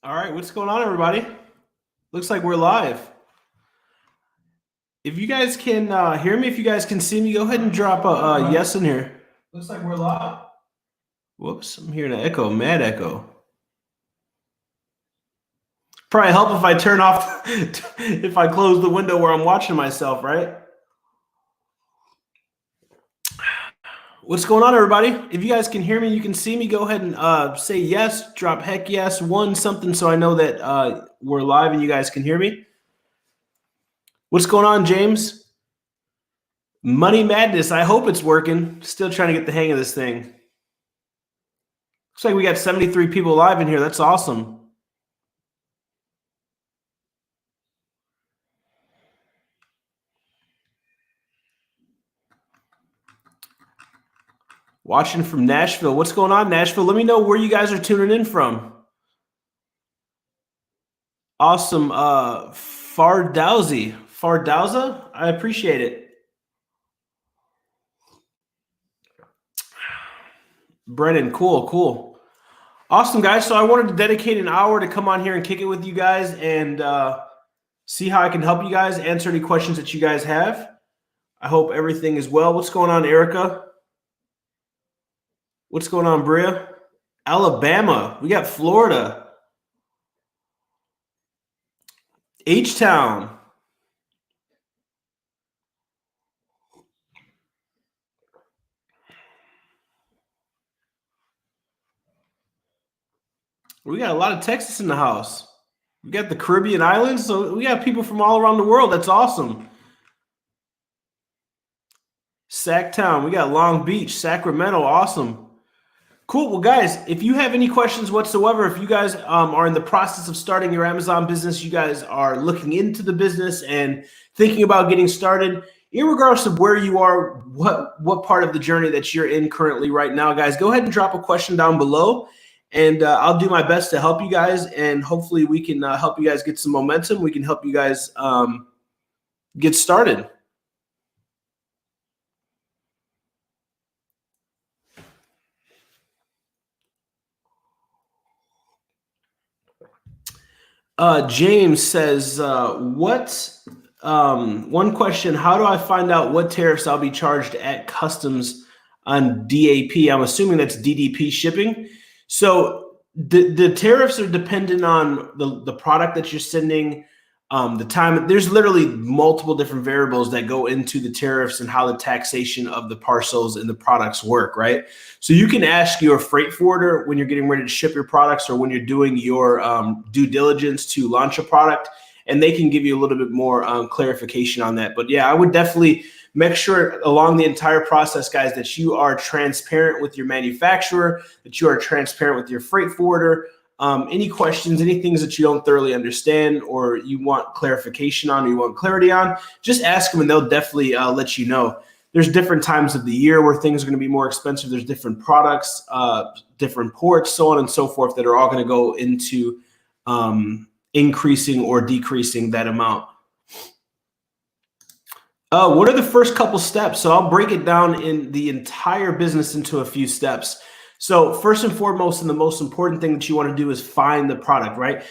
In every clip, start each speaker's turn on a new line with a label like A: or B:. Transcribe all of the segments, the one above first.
A: All right, what's going on, everybody? Looks like we're live. If you guys can hear me, if you guys can see me, go ahead and drop a yes in here. Looks like we're live. Whoops, I'm hearing an echo, mad echo. Probably help if I turn off, if I close the window where I'm watching myself, right? What's going on, everybody? If you guys can hear me, you can see me, go ahead and say yes, drop heck yes, one something so I know that we're live and you guys can hear me. What's going on, James? Money Madness. I hope it's working. Still trying to get the hang of this thing. Looks like we got 73 people live in here. That's awesome. Watching from Nashville. What's going on, Nashville? Let me know where you guys are tuning in from. Awesome. Fardowza? I appreciate it. Brennan, cool. Awesome, guys. So I wanted to dedicate an hour to come on here and kick it with you guys and see how I can help you guys, answer any questions that you guys have. I hope everything is well. What's going on, Erica? What's going on, Bria? Alabama. We got Florida. H-Town. We got a lot of Texas in the house. We got the Caribbean islands, so we got people from all around the world. That's awesome. Sacktown. We got Long Beach, Sacramento. Awesome. Cool. Well, guys, if you have any questions whatsoever, if you guys are in the process of starting your Amazon business, you guys are looking into the business and thinking about getting started, irregardless of where you are, what part of the journey that you're in currently right now, guys, go ahead and drop a question down below, and I'll do my best to help you guys, and hopefully we can help you guys get some momentum. We can help you guys get started. James says, one question, how do I find out what tariffs I'll be charged at customs on DAP? I'm assuming that's DDP shipping. So the tariffs are dependent on the product that you're sending, the time. There's literally multiple different variables that go into the tariffs and how the taxation of the parcels and the products work, right? So you can ask your freight forwarder when you're getting ready to ship your products or when you're doing your due diligence to launch a product, and they can give you a little bit more clarification on that. But yeah, I would definitely make sure along the entire process, guys, that you are transparent with your manufacturer, that you are transparent with your freight forwarder. Any questions, any things that you don't thoroughly understand or you want clarification on or you want clarity on, just ask them and they'll definitely let you know. There's different times of the year where things are going to be more expensive. There's different products, different ports, so on and so forth, that are all going to go into increasing or decreasing that amount. What are the first couple steps? So I'll break it down in the entire business into a few steps. So first and foremost, and the most important thing that you want to do is find the product, right?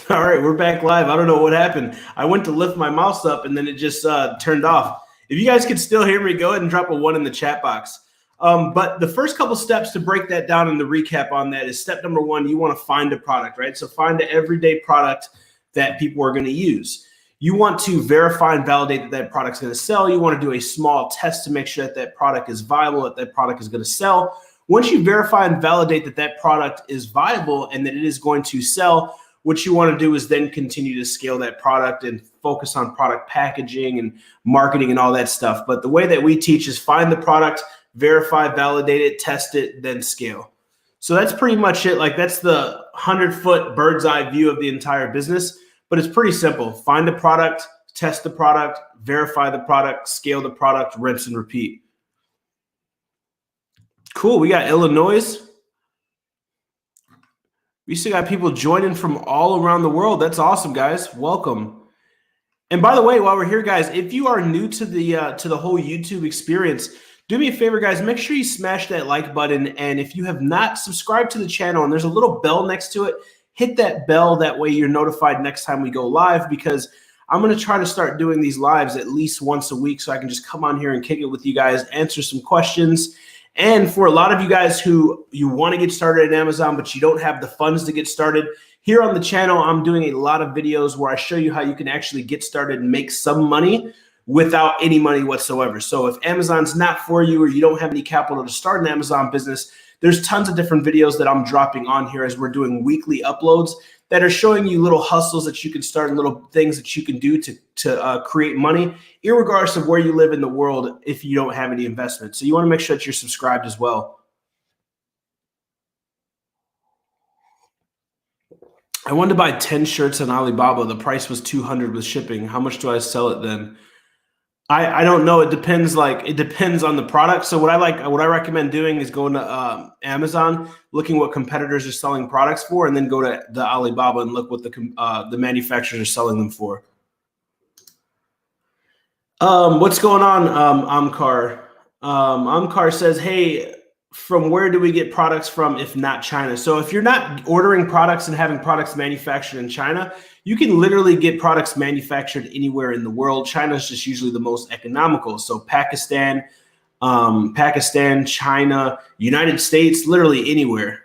A: All right, we're back live. I don't know what happened. I went to lift my mouse up and then it just turned off. If you guys can still hear me, go ahead and drop a 1 in the chat box. But the first couple steps to break that down and the recap on that is step number 1, you want to find a product, right? So find an everyday product that people are going to use. You want to verify and validate that that product's going to sell. You want to do a small test to make sure that that product is viable, that that product is going to sell. Once you verify and validate that that product is viable and that it is going to sell, what you want to do is then continue to scale that product and focus on product packaging and marketing and all that stuff. But the way that we teach is find the product, verify, validate it, test it, then scale. So that's pretty much it. Like, that's the 100-foot bird's eye view of the entire business, but it's pretty simple. Find the product, test the product, verify the product, scale the product, rinse and repeat. cool. We got Illinois. We still got people joining from all around the world. That's awesome, guys. Welcome. And by the way, while we're here, guys, if you are new to the whole YouTube experience, do me a favor, guys. Make sure you smash that like button. And if you have not subscribed to the channel and there's a little bell next to it, hit that bell. That way you're notified next time we go live, because I'm going to try to start doing these lives at least once a week so I can just come on here and kick it with you guys, answer some questions. And for a lot of you guys who you want to get started at Amazon, but you don't have the funds to get started, here on the channel, I'm doing a lot of videos where I show you how you can actually get started and make some money without any money whatsoever. So if Amazon's not for you or you don't have any capital to start an Amazon business, there's tons of different videos that I'm dropping on here as we're doing weekly uploads that are showing you little hustles that you can start and little things that you can do to create money, irregardless of where you live in the world if you don't have any investment. So you want to make sure that you're subscribed as well. I wanted to buy 10 shirts on Alibaba. The price was $200 with shipping. How much do I sell it then? I don't know. It depends. It depends on the product. So what I recommend doing is going to Amazon, looking what competitors are selling products for, and then go to the Alibaba and look what the manufacturers are selling them for. What's going on, Amkar? Amkar says, hey, from where do we get products from if not China? So if you're not ordering products and having products manufactured in China, you can literally get products manufactured anywhere in the world. China is just usually the most economical. So Pakistan, China, United States, literally anywhere.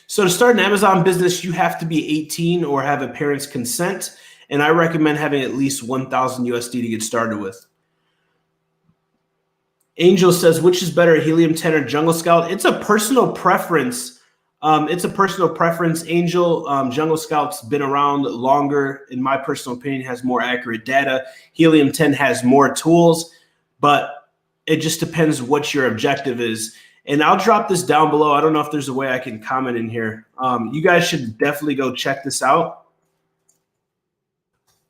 A: So to start an Amazon business, you have to be 18 or have a parent's consent. And I recommend having at least 1,000 USD to get started with. Angel says, which is better, Helium 10 or Jungle Scout? It's a personal preference. Angel. Jungle Scout's been around longer, in my personal opinion, has more accurate data. Helium 10 has more tools, but it just depends what your objective is. And I'll drop this down below. I don't know if there's a way I can comment in here. You guys should definitely go check this out.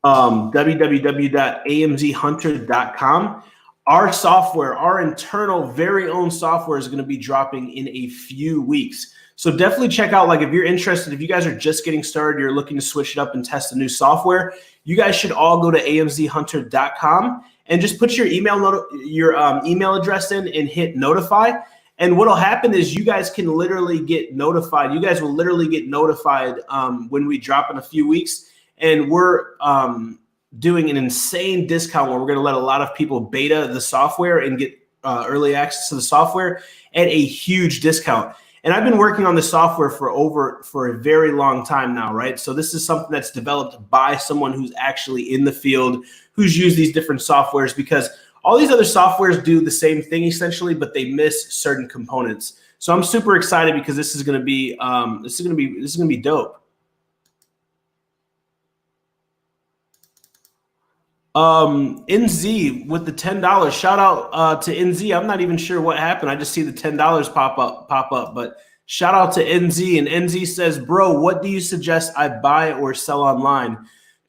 A: www.amzhunter.com. Our software, our internal very own software, is going to be dropping in a few weeks. So definitely check out, if you're interested, if you guys are just getting started, you're looking to switch it up and test a new software, you guys should all go to amzhunter.com and just put your email address in and hit notify. And what'll happen is you guys can literally get notified. You guys will literally get notified when we drop in a few weeks. And we're doing an insane discount where we're going to let a lot of people beta the software and get early access to the software at a huge discount. And I've been working on the software for a very long time now, right? So this is something that's developed by someone who's actually in the field, who's used these different softwares, because all these other softwares do the same thing essentially, but they miss certain components. So I'm super excited because this is going to be dope. NZ with the $10. Shout out to NZ. I'm not even sure what happened. I just see the $10 pop up, but shout out to NZ. And NZ says, bro, what do you suggest I buy or sell online?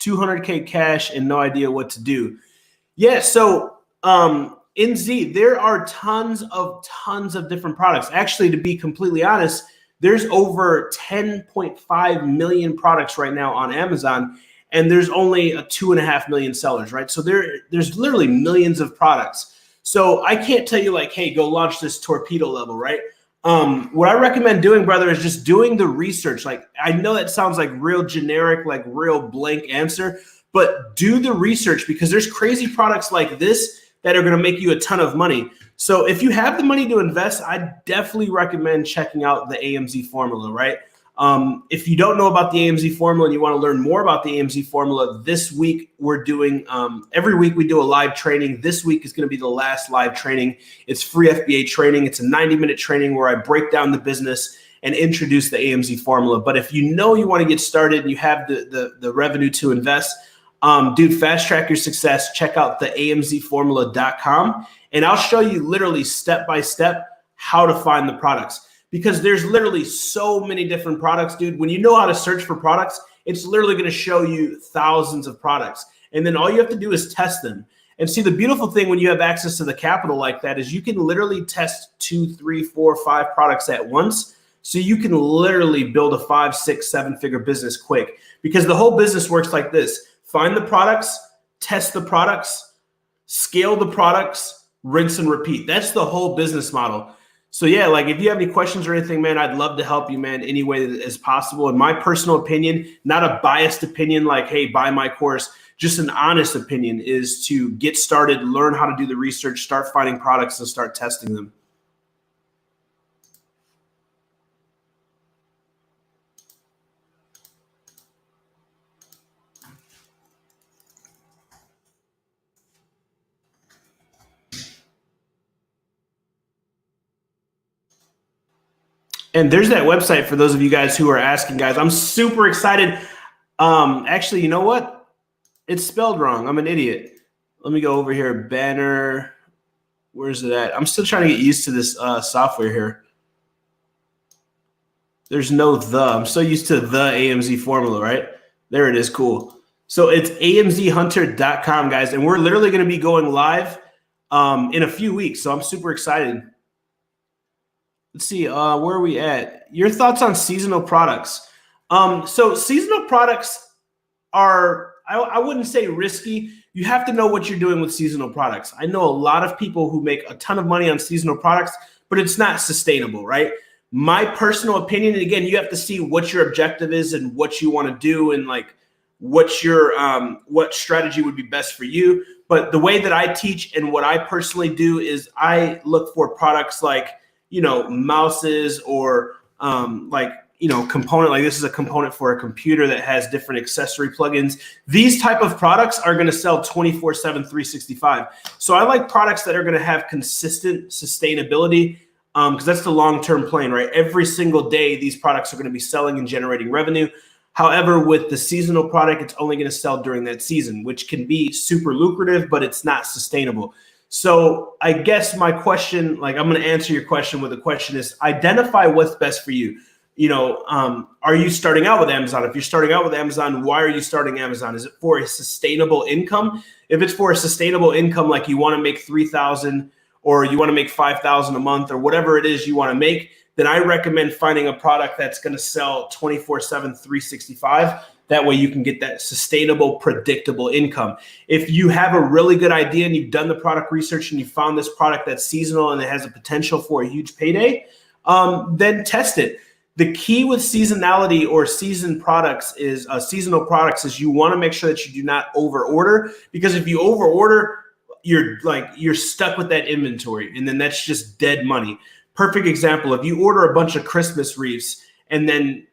A: 200K cash and no idea what to do. Yeah, so NZ, there are tons of different products. Actually, to be completely honest, there's over 10.5 million products right now on Amazon. And there's only 2.5 million sellers, right? So there's literally millions of products. So I can't tell you hey, go launch this torpedo level, right? What I recommend doing, brother, is just doing the research. I know that sounds like real generic, real blank answer, but do the research, because there's crazy products like this that are going to make you a ton of money. So if you have the money to invest, I definitely recommend checking out the AMZ Formula, right? If you don't know about the AMZ Formula and you want to learn more about the AMZ Formula, this week we're doing, every week we do a live training. This week is going to be the last live training. It's free FBA training. It's a 90-minute training where I break down the business and introduce the AMZ Formula. But if you know you want to get started and you have the revenue to invest, dude, fast track your success. Check out the amzformula.com and I'll show you literally step by step how to find the products. Because there's literally so many different products, dude. When you know how to search for products, it's literally going to show you thousands of products. And then all you have to do is test them. And see, the beautiful thing when you have access to the capital like that is you can literally test 2, 3, 4, 5 products at once. So you can literally build a 5, 6, 7-figure business quick, because the whole business works like this. Find the products, test the products, scale the products, rinse and repeat. That's the whole business model. So yeah, like if you have any questions or anything, man, I'd love to help you, man, any way that is possible. In my personal opinion, not a biased opinion like, hey, buy my course, just an honest opinion, is to get started, learn how to do the research, start finding products and start testing them. And there's that website for those of you guys who are asking, guys. I'm super excited. Actually, you know what? It's spelled wrong. I'm an idiot. Let me go over here. Banner. Where's it at? I'm still trying to get used to this software here. There's no the. I'm so used to the AMZ Formula, right? There it is. Cool. So it's amzhunter.com, guys. And we're literally going to be going live in a few weeks. So I'm super excited. Let's see, where are we at? Your thoughts on seasonal products. So seasonal products are, I wouldn't say risky. You have to know what you're doing with seasonal products. I know a lot of people who make a ton of money on seasonal products, but it's not sustainable, right? My personal opinion, and again, you have to see what your objective is and what you want to do and like what your what strategy would be best for you. But the way that I teach and what I personally do is I look for products like, you know, mouses or like, you know, component, like this is a component for a computer that has different accessory plugins. These type of products are going to sell 24/7, 365. So I like products that are going to have consistent sustainability because that's the long-term plan, right? Every single day, these products are going to be selling and generating revenue. However, with the seasonal product, it's only going to sell during that season, which can be super lucrative, but it's not sustainable. So I guess my question, like I'm going to answer your question with a question is identify what's best for you. You know, are you starting out with Amazon? If you're starting out with Amazon, why are you starting Amazon? Is it for a sustainable income? If it's for a sustainable income, like you want to make $3,000 or you want to make $5,000 a month or whatever it is you want to make, then I recommend finding a product that's going to sell 24/7, 365. That way you can get that sustainable, predictable income. If you have a really good idea and you've done the product research and you found this product that's seasonal and it has a potential for a huge payday, then test it. The key with seasonality or seasonal products is you want to make sure that you do not over order, because if you over order, you're stuck with that inventory and then that's just dead money. Perfect example, if you order a bunch of Christmas wreaths and then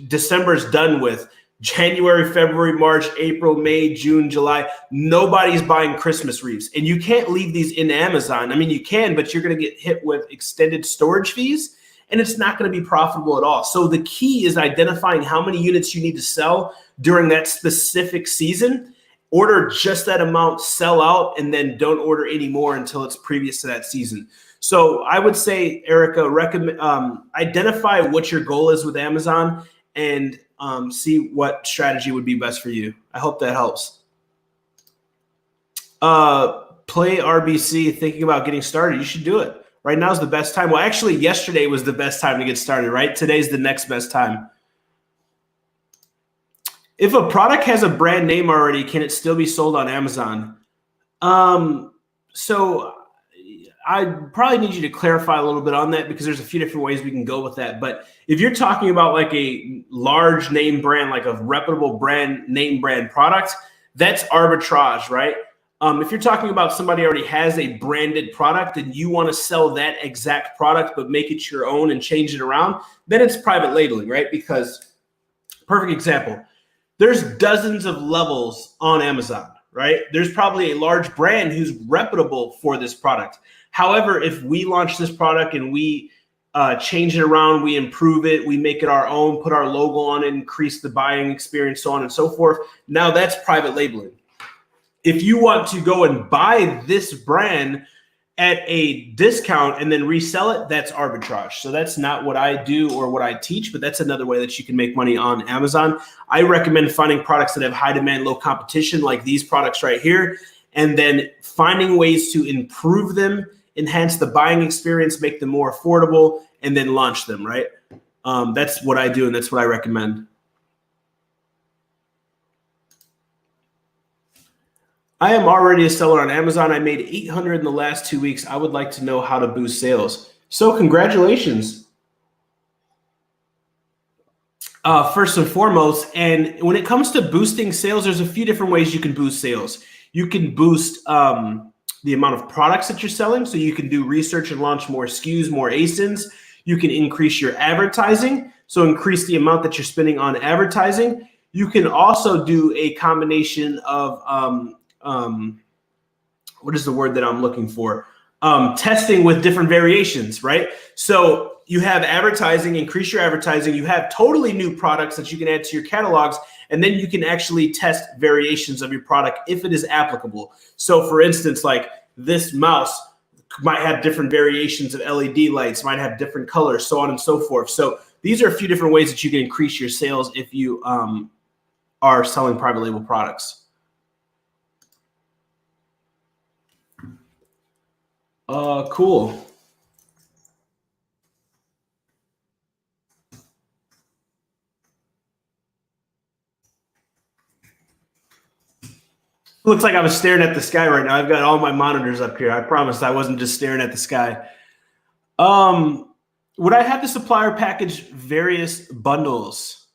A: December's done with, January, February, March, April, May, June, July, nobody's buying Christmas wreaths. And you can't leave these in Amazon. I mean, you can, but you're going to get hit with extended storage fees and it's not going to be profitable at all. So the key is identifying how many units you need to sell during that specific season. Order just that amount, sell out, and then don't order any more until it's previous to that season. So I would say, Erica, identify what your goal is with Amazon and see what strategy would be best for you. I hope that helps. Play RBC, thinking about getting started. You should do it. Right now is the best time. Well, actually, yesterday was the best time to get started, right? Today's the next best time. If a product has a brand name already, can it still be sold on Amazon? So I probably need you to clarify a little bit on that because there's a few different ways we can go with that. But if you're talking about like a large name brand, like a reputable brand, name brand product, that's arbitrage, right? If you're talking about somebody already has a branded product and you want to sell that exact product but make it your own and change it around, then it's private labeling, right? Because, perfect example, there's dozens of levels on Amazon, right? There's probably a large brand who's reputable for this product. However, if we launch this product and we change it around, we improve it, we make it our own, put our logo on it, increase the buying experience, so on and so forth, now that's private labeling. If you want to go and buy this brand at a discount and then resell it, that's arbitrage. So that's not what I do or what I teach, but that's another way that you can make money on Amazon. I recommend finding products that have high demand, low competition, like these products right here, and then finding ways to improve them, enhance the buying experience, make them more affordable, and then launch them, right? That's what I do, and that's what I recommend. I am already a seller on Amazon. I made $800 in the last 2 weeks. I would like to know how to boost sales. So congratulations. First and foremost, and when it comes to boosting sales, there's a few different ways you can boost sales. You can boost the amount of products that you're selling. So you can do research and launch more SKUs, more ASINs. You can increase your advertising. So increase the amount that you're spending on advertising. You can also do a combination of, what is the word that I'm looking for? Testing with different variations, right? So you have advertising, increase your advertising. You have totally new products that you can add to your catalogs, and then you can actually test variations of your product if it is applicable. So for instance, like this mouse might have different variations of LED lights, might have different colors, so on and so forth. So these are a few different ways that you can increase your sales if you are selling private label products. Cool. Looks like I was staring at the sky right now. I've got all my monitors up here. I promise I wasn't just staring at the sky. Would I have the supplier package various bundles?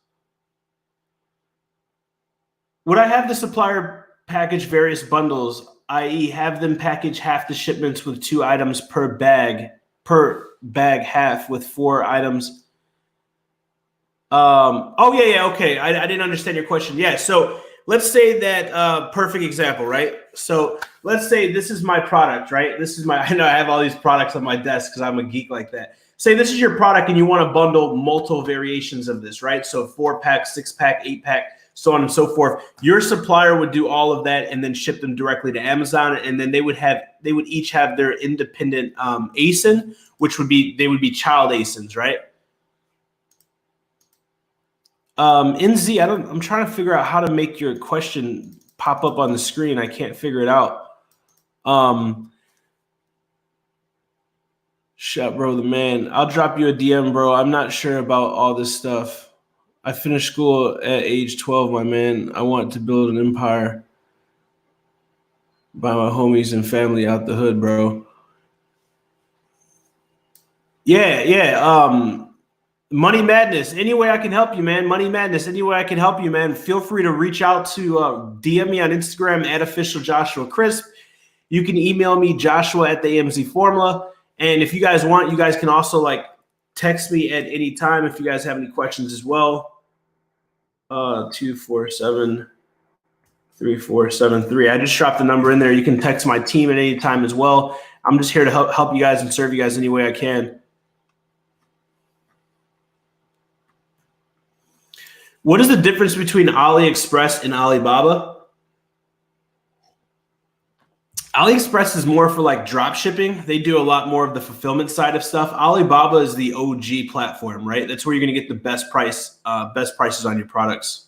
A: Would I have the supplier package various bundles, i.e. have them package half the shipments with 2 items per bag half with 4 items? Oh, yeah, okay. I didn't understand your question. Yeah, so let's say that perfect example, right? So let's say this is my product, right? This is my, I know I have all these products on my desk because I'm a geek like that. Say this is your product and you want to bundle multiple variations of this, right? So 4-pack, 6-pack, 8-pack, so on and so forth. Your supplier would do all of that and then ship them directly to Amazon. And then they would each have their independent ASIN, which would be, they would be child ASINs, right? NZ, I'm trying to figure out how to make your question pop up on the screen. I can't figure it out. Shut, bro, the man. I'll drop you a DM, bro. I'm not sure about all this stuff. I finished school at age 12, my man. I want to build an empire by my homies and family out the hood, bro. Yeah. Money Madness. Any way I can help you, man. Money Madness. Any way I can help you, man. Feel free to reach out to DM me on Instagram at @officialJoshuaCrisp. You can email me, Joshua at the AMZ Formula. And if you guys want, you guys can also like text me at any time if you guys have any questions as well. 247-3473. I just dropped the number in there. You can text my team at any time as well. I'm just here to help you guys and serve you guys any way I can. What is the difference between AliExpress and Alibaba? AliExpress is more for like drop shipping. They do a lot more of the fulfillment side of stuff. Alibaba is the OG platform, right? That's where you're going to get the best prices on your products.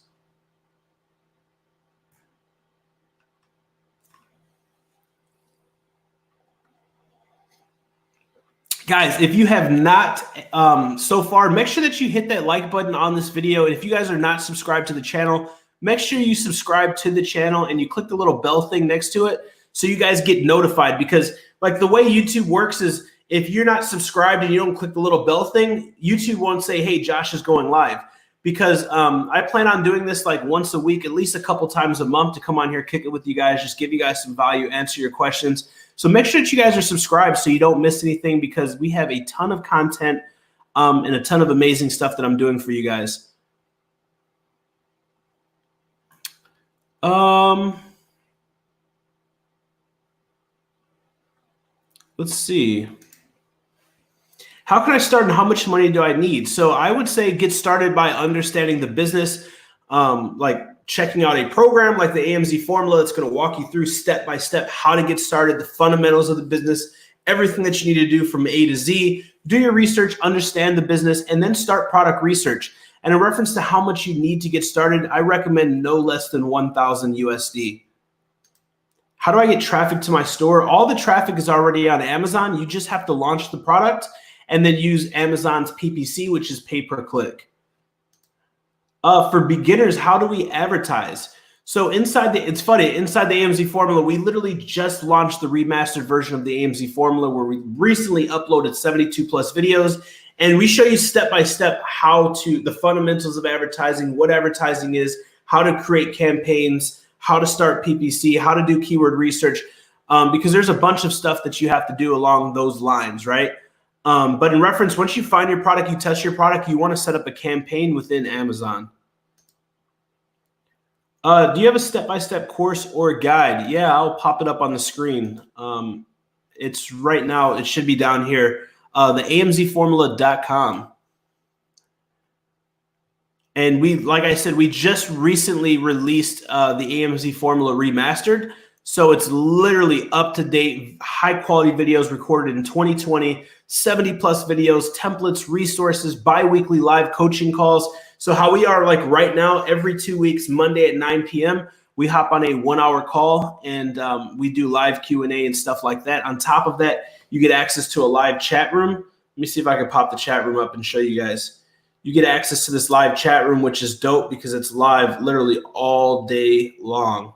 A: Guys, if you have not so far, make sure that you hit that like button on this video. And if you guys are not subscribed to the channel, make sure you subscribe to the channel and you click the little bell thing next to it so you guys get notified. Because like the way YouTube works is if you're not subscribed and you don't click the little bell thing, YouTube won't say, hey, Josh is going live. Because I plan on doing this like once a week, at least a couple times a month to come on here, kick it with you guys, just give you guys some value, answer your questions. So make sure that you guys are subscribed so you don't miss anything, because we have a ton of content and a ton of amazing stuff that I'm doing for you guys. Let's see. How can I start and how much money do I need? So I would say get started by understanding the business, like checking out a program like the AMZ Formula that's going to walk you through step by step how to get started, the fundamentals of the business, everything that you need to do from A to Z. Do your research, understand the business, and then start product research. And in reference to how much you need to get started, I recommend no less than 1,000 USD. How do I get traffic to my store? All the traffic is already on Amazon. You just have to launch the product and then use Amazon's PPC, which is pay per click. For beginners, how do we advertise? So it's funny, inside the AMZ Formula, we literally just launched the remastered version of the AMZ Formula where we recently uploaded 72 plus videos. And we show you step-by-step the fundamentals of advertising, what advertising is, how to create campaigns, how to start PPC, how to do keyword research, because there's a bunch of stuff that you have to do along those lines, right? But in reference, once you find your product, you test your product, you want to set up a campaign within Amazon. Do you have a step-by-step course or guide? Yeah, I'll pop it up on the screen. It's right now, it should be down here, the AMZFormula.com. And like I said, we just recently released the AMZ Formula Remastered. So it's literally up-to-date, high-quality videos recorded in 2020, 70 plus videos, templates, resources, bi-weekly live coaching calls. So how we are like right now, every 2 weeks, Monday at 9 p.m., we hop on a 1 hour call and we do live Q&A and stuff like that. On top of that, you get access to a live chat room. Let me see if I can pop the chat room up and show you guys. You get access to this live chat room, which is dope because it's live literally all day long.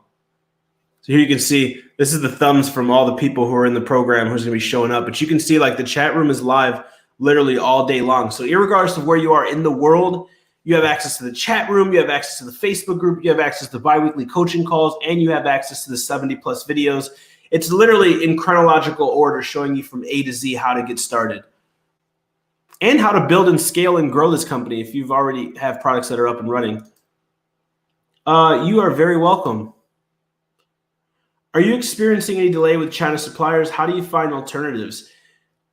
A: So here you can see, this is the thumbs from all the people who are in the program who's going to be showing up. But you can see like the chat room is live literally all day long. So irregardless of where you are in the world, you have access to the chat room, you have access to the Facebook group, you have access to bi-weekly coaching calls, and you have access to the 70 plus videos. It's literally in chronological order showing you from A to Z how to get started and how to build and scale and grow this company if you've already have products that are up and running. You are very welcome. Are you experiencing any delay with China suppliers? How do you find alternatives?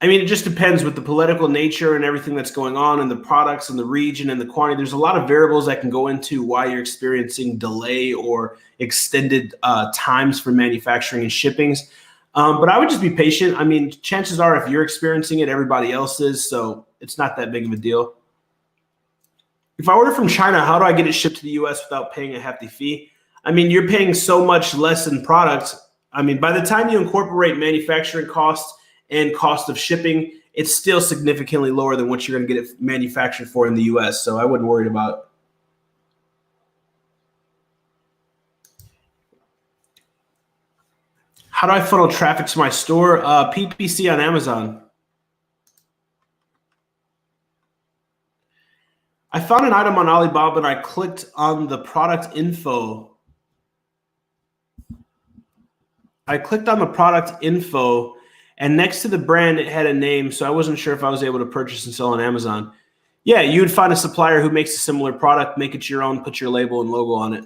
A: I mean, it just depends with the political nature and everything that's going on and the products and the region and the quantity. There's a lot of variables that can go into why you're experiencing delay or extended times for manufacturing and shippings. But I would just be patient. I mean, chances are if you're experiencing it, everybody else is. So it's not that big of a deal. If I order from China, how do I get it shipped to the US without paying a hefty fee? I mean, you're paying so much less in product. I mean, by the time you incorporate manufacturing costs and cost of shipping, it's still significantly lower than what you're going to get it manufactured for in the US. So I wouldn't worry about it. How do I funnel traffic to my store? PPC on Amazon. I found an item on Alibaba and I clicked on the product info. And next to the brand, it had a name. So I wasn't sure if I was able to purchase and sell on Amazon. Yeah, you would find a supplier who makes a similar product, make it your own, put your label and logo on it.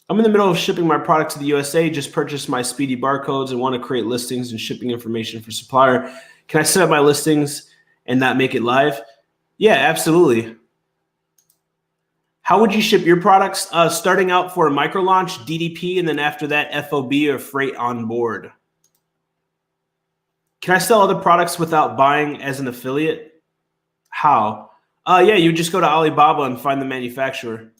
A: I'm in the middle of shipping my product to the USA, just purchased my speedy barcodes and want to create listings and shipping information for supplier. Can I set up my listings and not make it live? Yeah, absolutely. How would you ship your products? Starting out for a micro launch, DDP, and then after that, FOB or freight on board. Can I sell other products without buying as an affiliate? How? Yeah, you just go to Alibaba and find the manufacturer.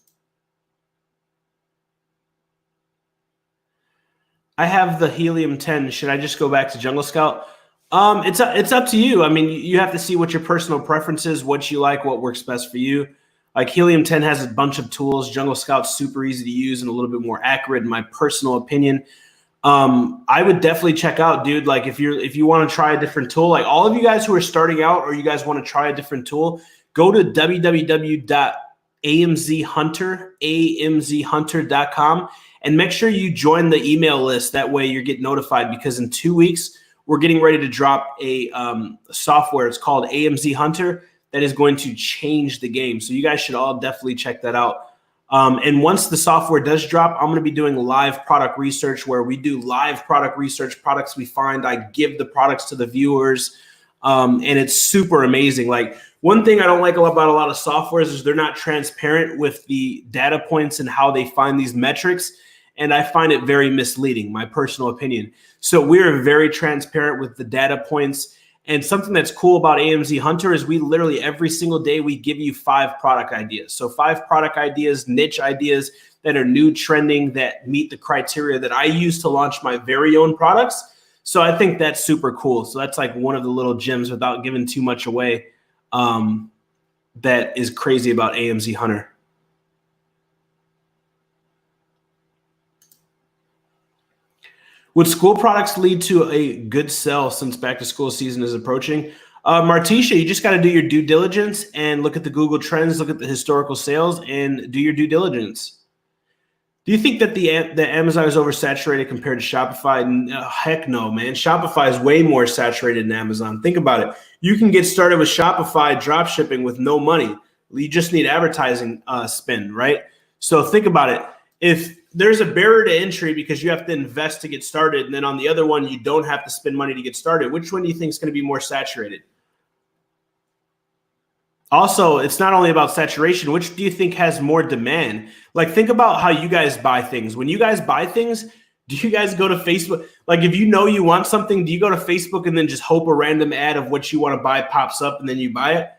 A: I have the Helium 10. Should I just go back to Jungle Scout? It's up to you. I mean, you have to see what your personal preference is, what you like, what works best for you. Like Helium 10 has a bunch of tools. Jungle Scout's super easy to use and a little bit more accurate in my personal opinion. I would definitely check out, dude. Like if you want to try a different tool, like all of you guys who are starting out or you guys want to try a different tool, go to www.amzhunter.com and make sure you join the email list. That way you get notified because in 2 weeks, we're getting ready to drop a software. It's called AMZ Hunter. That is going to change the game. So you guys should all definitely check that out. And once the software does drop, I'm going to be doing live product research where we do live product research, products we find. I give the products to the viewers. And it's super amazing. Like one thing I don't like about a lot of softwares is they're not transparent with the data points and how they find these metrics. And I find it very misleading, my personal opinion. So we're very transparent with the data points. And something that's cool about AMZ Hunter is we literally every single day we give you 5 product ideas. So 5 product ideas, niche ideas that are new, trending, that meet the criteria that I use to launch my very own products. So I think that's super cool. So that's like one of the little gems, without giving too much away, that is crazy about AMZ Hunter. Would school products lead to a good sell since back to school season is approaching? Martisha, you just got to do your due diligence and look at the Google Trends, look at the historical sales, and do your due diligence. Do you think that the Amazon is oversaturated compared to Shopify? Heck no, man. Shopify is way more saturated than Amazon. Think about it. You can get started with Shopify drop shipping with no money. You just need advertising spend, right? So think about it. If there's a barrier to entry because you have to invest to get started, and then on the other one, you don't have to spend money to get started, which one do you think is going to be more saturated? Also, it's not only about saturation. Which do you think has more demand? Like, think about how you guys buy things. When you guys buy things, do you guys go to Facebook? Like, if you know you want something, do you go to Facebook and then just hope a random ad of what you want to buy pops up and then you buy it?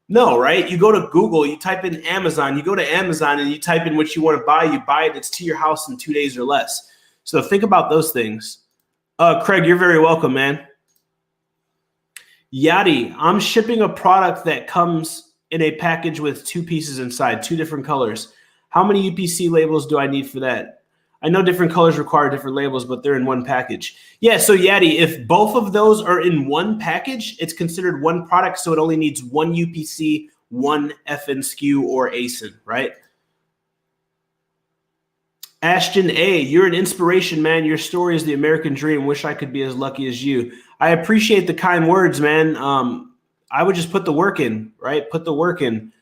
A: No, right? You go to Google, you type in Amazon, you go to Amazon and you type in what you want to buy, you buy it, it's to your house in 2 days or less. So think about those things. Craig, you're very welcome, man. Yadi, I'm shipping a product that comes in a package with 2 pieces inside, 2 different colors. How many UPC labels do I need for that? I know different colors require different labels, but they're in one package. Yeah, so Yadi, if both of those are in one package, it's considered one product, so it only needs 1 UPC, 1 FN SKU or ASIN, right? Ashton A, you're an inspiration, man. Your story is the American dream. Wish I could be as lucky as you. I appreciate the kind words, man. I would just put the work in, right? Put the work in.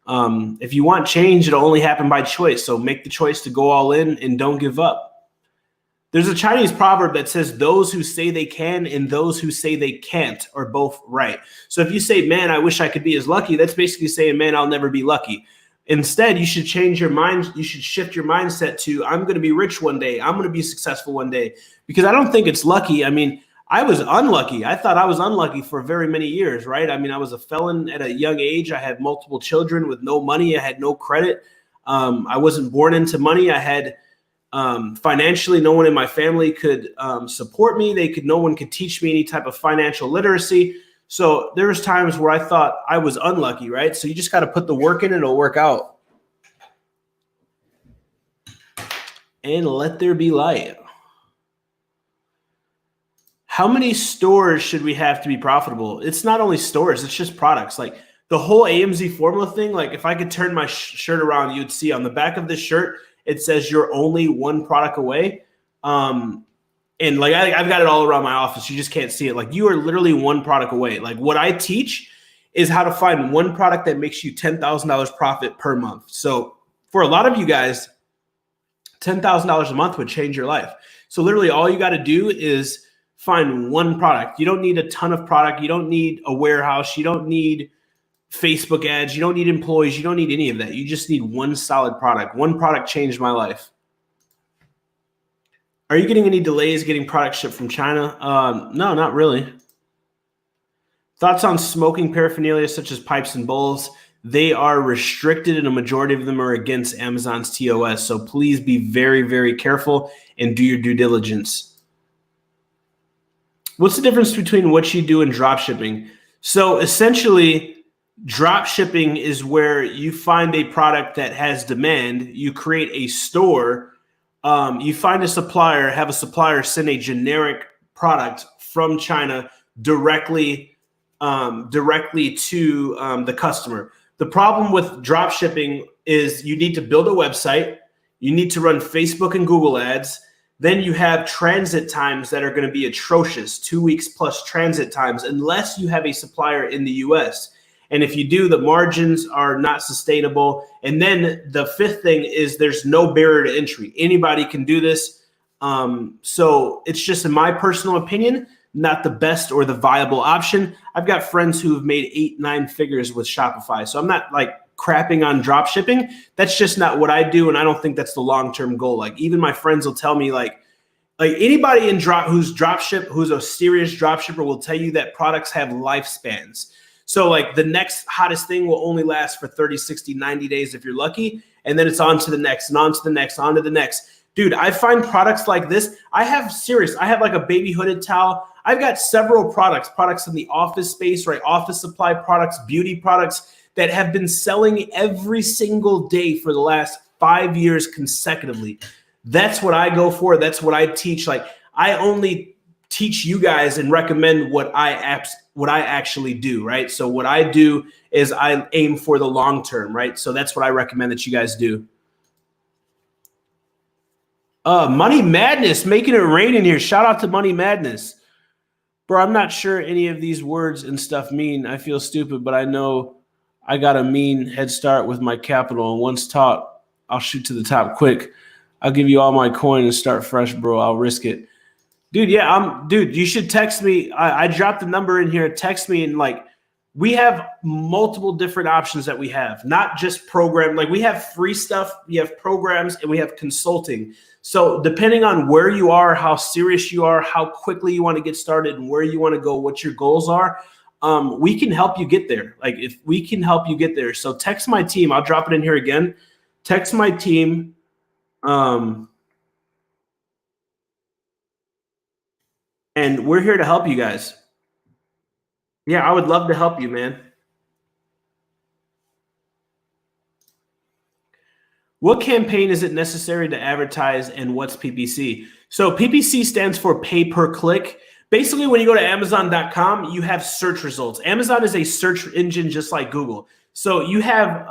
A: If you want change, it'll only happen by choice. So make the choice to go all in and don't give up. There's a Chinese proverb that says those who say they can and those who say they can't are both right. So if you say, man, I wish I could be as lucky, that's basically saying, man, I'll never be lucky. Instead, you should change your mind. You should shift your mindset to, I'm going to be rich one day. I'm going to be successful one day. Because I don't think it's lucky. I mean, I was unlucky. I thought I was unlucky for very many years, right? I mean, I was a felon at a young age. I had multiple children with no money. I had no credit. I wasn't born into money. I had financially, no one in my family could support me. No one could teach me any type of financial literacy. So there was times where I thought I was unlucky, right? So you just got to put the work in and it'll work out. And let there be light. How many stores should we have to be profitable? It's not only stores, it's just products. Like the whole AMZ Formula thing, like if I could turn my shirt around, you'd see on the back of this shirt, it says you're only 1 product away. And like I've got it all around my office. You just can't see it. Like you are literally 1 product away. Like what I teach is how to find 1 product that makes you $10,000 profit per month. So for a lot of you guys, $10,000 a month would change your life. So literally all you got to do is find 1 product. You don't need a ton of product. You don't need a warehouse. You don't need Facebook ads. You don't need employees. You don't need any of that. You just need 1 solid product. 1 product changed my life. Are you getting any delays getting product shipped from China? No, not really. Thoughts on smoking paraphernalia such as pipes and bowls? They are restricted and a majority of them are against Amazon's TOS. So please be very, very careful and do your due diligence. What's the difference between what you do and drop shipping? So essentially, drop shipping is where you find a product that has demand, you create a store, you find a supplier, have a supplier send a generic product from China directly to the customer. The problem with drop shipping is you need to build a website, you need to run Facebook and Google ads, then you have transit times that are going to be atrocious, 2 weeks plus transit times, unless you have a supplier in the US. And if you do, the margins are not sustainable. And then the 5th thing is there's no barrier to entry. Anybody can do this. So it's just, in my personal opinion, not the best or the viable option. I've got friends who have made 8-9 figures with Shopify. So I'm not like crapping on drop shipping. That's just not what I do. And I don't think that's the long-term goal. Like even my friends will tell me like anybody in who's a serious drop shipper will tell you that products have lifespans. So like the next hottest thing will only last for 30, 60, 90 days if you're lucky. and then it's on to the next and on to the next, on to the next. Dude, I find products like this. I have like a baby hooded towel. I've got several products in the office space, right? Office supply products, beauty products that have been selling every single day for the last 5 years consecutively. That's what I go for. That's what I teach. Like, I only teach you guys and recommend what I actually do, right? So what I do is I aim for the long term, right? So that's what I recommend that you guys do. Money Madness, making it rain in here. Shout out to Money Madness. Bro, I'm not sure any of these words and stuff mean. I feel stupid, but I know I got a mean head start with my capital. And once taught, I'll shoot to the top quick. I'll give you all my coin and start fresh, bro. I'll risk it. Dude, yeah, dude, you should text me. I dropped the number in here. Text me, and like, we have multiple different options that we have, not just program. Like, we have free stuff, we have programs, and we have consulting. So depending on where you are, how serious you are, how quickly you want to get started, and where you want to go, what your goals are, we can help you get there. Like, if we can help you get there. So text my team. I'll drop it in here again. Text my team. And we're here to help you guys. Yeah, I would love to help you, man. What campaign is it necessary to advertise, and what's PPC? So PPC stands for pay per click. Basically, when you go to Amazon.com, you have search results. Amazon is a search engine just like Google. So you have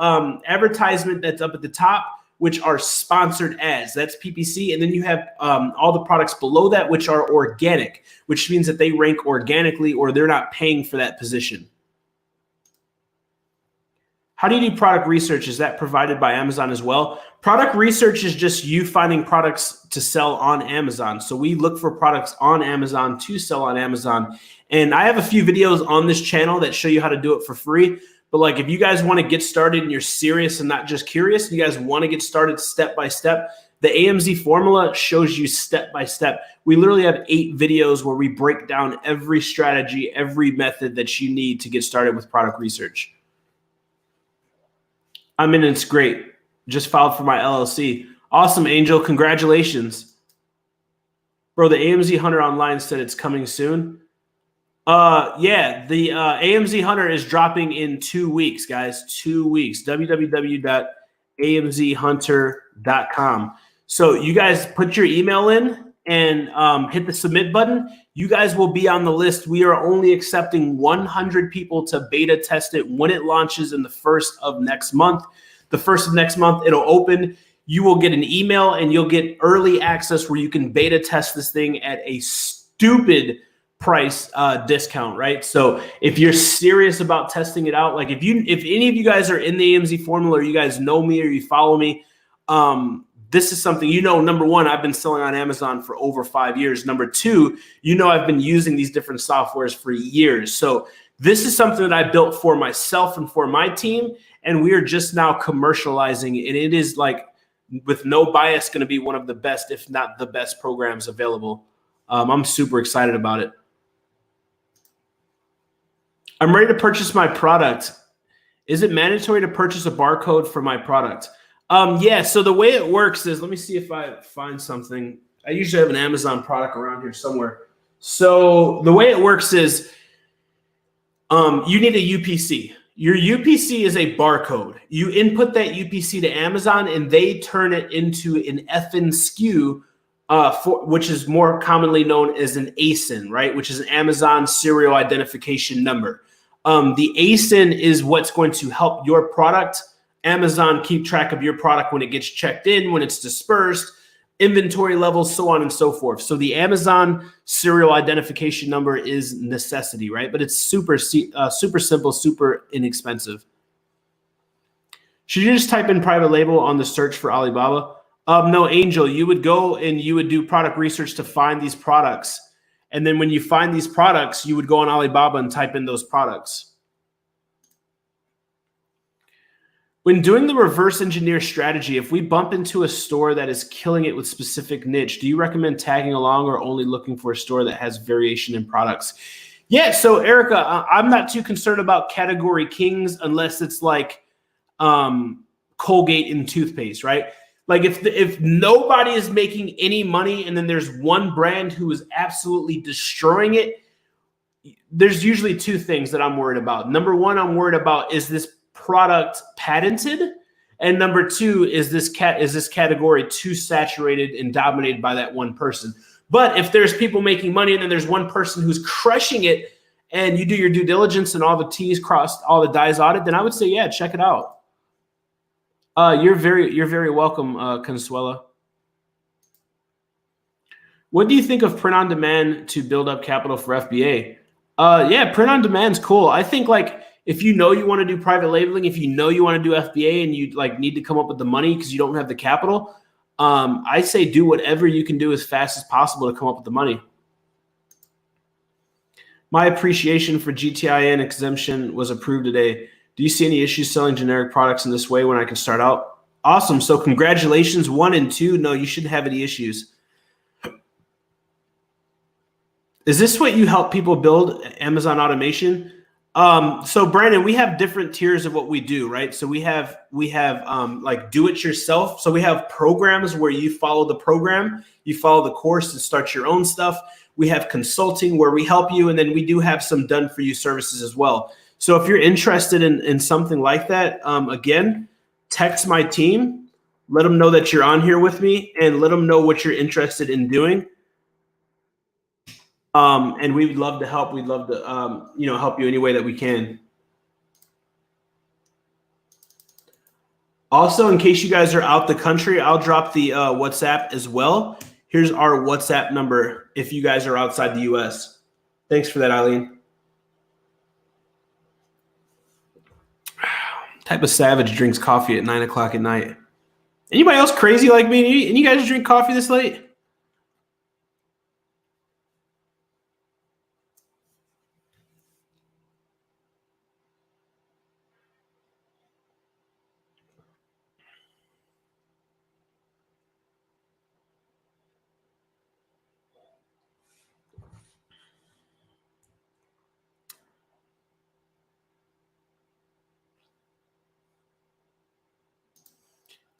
A: advertisement that's up at the top, which are sponsored ads. That's PPC. And then you have all the products below that, which are organic, which means that they rank organically or they're not paying for that position. How do you do product research? Is that provided by Amazon as well? Product research is just you finding products to sell on Amazon. So we look for products on Amazon to sell on Amazon. And I have a few videos on this channel that show you how to do it for free. But like, if you guys want to get started and you're serious and not just curious, you guys want to get started step by step, the AMZ Formula shows you step by step. We literally have 8 videos where we break down every strategy, every method that you need to get started with product research. I mean, it's great. Just filed for my LLC. Awesome, Angel. Congratulations. Bro, the AMZ Hunter online said it's coming soon. Yeah, the AMZ Hunter is dropping in 2 weeks, guys. 2 weeks. www.amzhunter.com. So you guys put your email in and hit the submit button. You guys will be on the list. We are only accepting 100 people to beta test it when it launches in the 1st of next month. The 1st of next month, it'll open. You will get an email and you'll get early access where you can beta test this thing at a stupid price discount, right? So if you're serious about testing it out, like if any of you guys are in the AMZ Formula, or you guys know me or you follow me, this is something, number one, I've been selling on Amazon for over 5 years. Number two, I've been using these different softwares for years. So this is something that I built for myself and for my team, and we are just now commercializing it. And it is, like, with no bias, going to be one of the best, if not the best programs available. I'm super excited about it. I'm ready to purchase my product. Is it mandatory to purchase a barcode for my product? Yeah, so the way it works is, let me see if I find something. I usually have an Amazon product around here somewhere. So the way it works is you need a UPC. Your UPC is a barcode. You input that UPC to Amazon, and they turn it into an FN SKU, which is more commonly known as an ASIN, right? Which is an Amazon Serial Identification Number. The ASIN is what's going to help your product, Amazon, keep track of your product when it gets checked in, when it's dispersed, inventory levels, so on and so forth. So the Amazon Serial Identification Number is necessity, right? But it's super simple, super inexpensive. Should you just type in private label on the search for Alibaba? No, Angel, you would go and you would do product research to find these products. And then when you find these products, you would go on Alibaba and type in those products. When doing the reverse engineer strategy, if we bump into a store that is killing it with specific niche, do you recommend tagging along or only looking for a store that has variation in products? Yeah, so Erica, I'm not too concerned about category kings unless it's like Colgate and toothpaste, right? Like if nobody is making any money and then there's one brand who is absolutely destroying it, there's usually two things that I'm worried about. Number one, I'm worried about, is this product patented? And number two, is this category too saturated and dominated by that one person? But if there's people making money and then there's one person who's crushing it, and you do your due diligence and all the T's crossed, all the I's dotted, then I would say, yeah, check it out. You're very welcome, Consuela. What do you think of print on demand to build up capital for FBA? Yeah, print on demand's cool. I think like if you know you want to do private labeling, if you know you want to do FBA and you like need to come up with the money because you don't have the capital, I say do whatever you can do as fast as possible to come up with the money. My appreciation for GTIN exemption was approved today. Do you see any issues selling generic products in this way when I can start out? Awesome. So congratulations, 1 and 2. No, you shouldn't have any issues. Is this what you help people build, Amazon automation? So Brandon, we have different tiers of what we do, right? So we have like do it yourself. So we have programs where you follow the program, you follow the course and start your own stuff. We have consulting where we help you. And then we do have some done for you services as well. So if you're interested in something like that, again, text my team, let them know that you're on here with me and let them know what you're interested in doing. And we would love to help. We'd love to, help you any way that we can. Also, in case you guys are out the country, I'll drop the WhatsApp as well. Here's our WhatsApp number if you guys are outside the US. Thanks for that, Eileen. Type of savage drinks coffee at 9 o'clock at night. Anybody else crazy like me? And you guys drink coffee this late?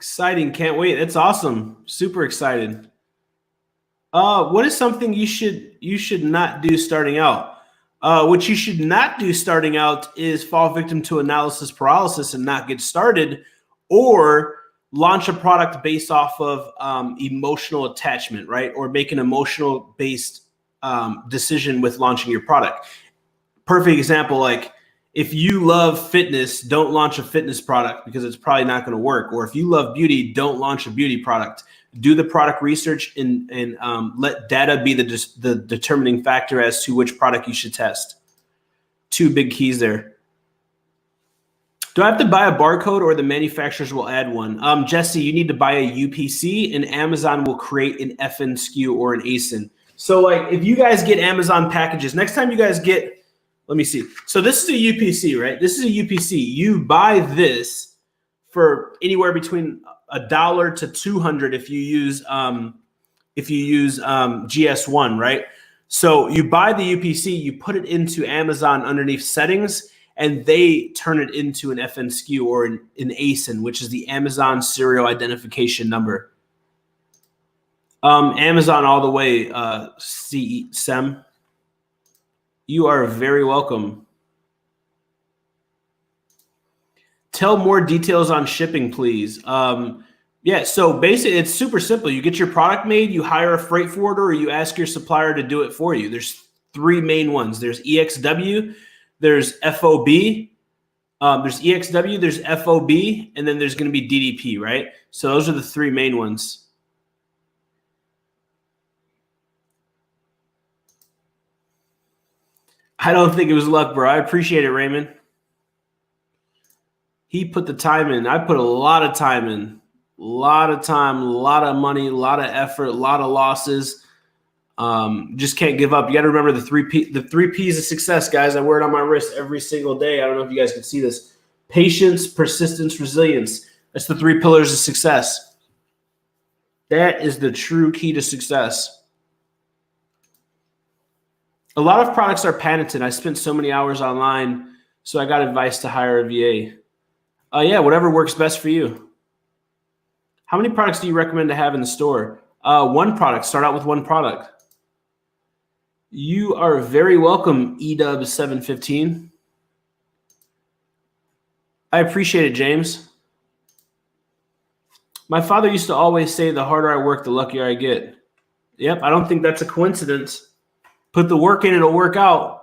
A: Exciting. Can't wait. That's awesome. Super excited. What is something you should not do starting out? What you should not do starting out is fall victim to analysis paralysis and not get started, or launch a product based off of emotional attachment, right? Or make an emotional based decision with launching your product. Perfect example, like if you love fitness, don't launch a fitness product because it's probably not going to work. Or if you love beauty, don't launch a beauty product. Do the product research and let data be the determining factor as to which product you should test. 2 big keys there. Do I have to buy a barcode or the manufacturers will add one? Jesse, you need to buy a UPC and Amazon will create an FN SKU or an ASIN. So like if you guys get Amazon packages, next time you guys get, let me see. So this is a UPC, right? This is a UPC. You buy this for anywhere between $1 to $200 if you use GS1, right? So you buy the UPC, you put it into Amazon underneath settings, and they turn it into an FN SKU or an ASIN, which is the Amazon Serial Identification Number. Amazon all the way, SEM. You are very welcome. Tell more details on shipping, please. Yeah, so basically it's super simple. You get your product made, you hire a freight forwarder, or you ask your supplier to do it for you. There's 3 main ones. There's EXW, there's FOB, there's EXW, there's FOB, and then there's going to be DDP, right? So those are the 3 main ones. I don't think it was luck, bro. I appreciate it, Raymond. He put the time in. I put a lot of time in. A lot of time, a lot of money, a lot of effort, a lot of losses. Just can't give up. You got to remember the 3 P's of success, guys. I wear it on my wrist every single day. I don't know if you guys can see this. Patience, persistence, resilience. That's the 3 pillars of success. That is the true key to success. A lot of products are patented. I spent so many hours online, so I got advice to hire a VA. Yeah, whatever works best for you. How many products do you recommend to have in the store? One product. Start out with one product. You are very welcome, EW715. I appreciate it, James. My father used to always say, the harder I work, the luckier I get. Yep, I don't think that's a coincidence. Put the work in, it'll work out.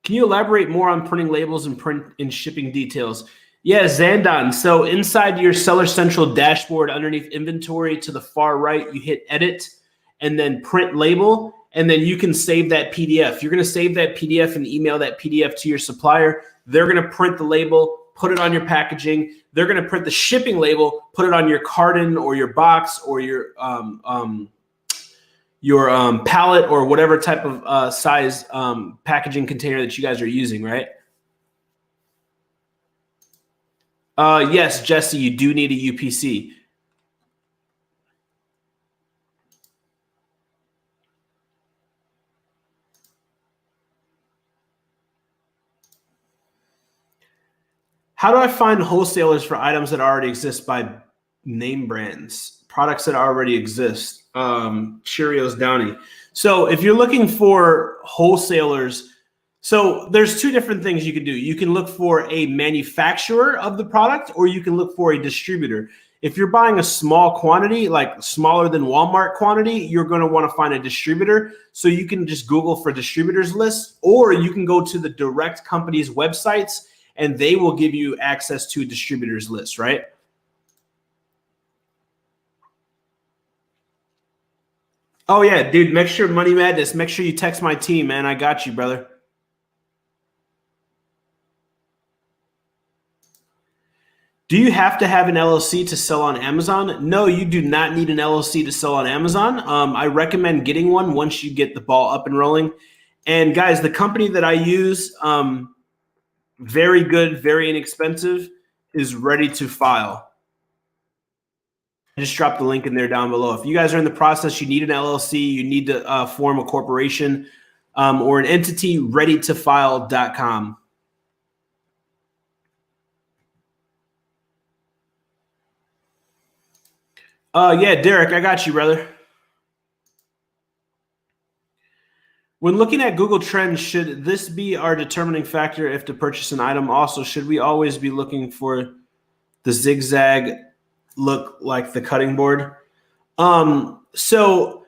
A: Can you elaborate more on printing labels and print and shipping details? Yeah, Zandon. So inside your Seller Central dashboard, underneath inventory to the far right, you hit edit and then print label, and then you can save that PDF. You're going to save that PDF and email that PDF to your supplier. They're going to print the label, put it on your packaging. They're going to print the shipping label, put it on your carton or your box or your pallet or whatever type of size packaging container that you guys are using, right? Yes, Jesse, you do need a UPC. How do I find wholesalers for items that already exist by name brands, products that already exist? Cheerios Downy. So if you're looking for wholesalers, so there's two different things you can do. You can look for a manufacturer of the product, or you can look for a distributor. If you're buying a small quantity, like smaller than Walmart quantity, you're going to want to find a distributor. So you can just Google for distributors list, or you can go to the direct company's websites and they will give you access to a distributors list, right? Oh yeah, dude, make sure Money Madness, make sure you text my team, man. I got you, brother. Do you have to have an LLC to sell on Amazon? No, you do not need an LLC to sell on Amazon. I recommend getting one once you get the ball up and rolling. And guys, the company that I use, very good, very inexpensive, is Ready to File. I just dropped the link in there down below. If you guys are in the process, you need an LLC, you need to form a corporation or an entity, readytofile.com. Yeah, Derek, I got you, brother. When looking at Google Trends, should this be our determining factor if to purchase an item? Also, should we always be looking for the zigzag look like the cutting board? So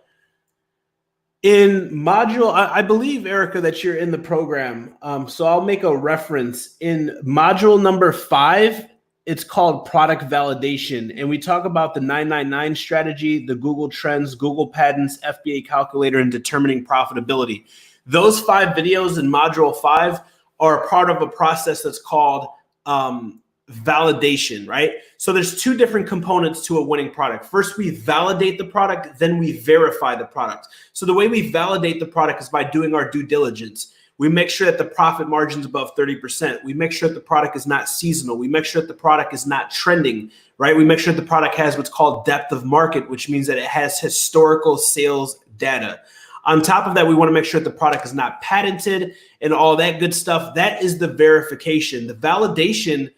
A: in module, I believe, Erica, that you're in the program. So I'll make a reference. In module number 5, it's called product validation. And we talk about the 999 strategy, the Google Trends, Google Patents, FBA calculator, and determining profitability. Those 5 videos in module 5 are part of a process that's called validation, right? So there's 2 different components to a winning product. First, we validate the product, then we verify the product. So the way we validate the product is by doing our due diligence. We make sure that the profit margin is above 30%. We make sure that the product is not seasonal. We make sure that the product is not trending, right? We make sure that the product has what's called depth of market, which means that it has historical sales data. On top of that, we want to make sure that the product is not patented and all that good stuff. That is the verification. The validation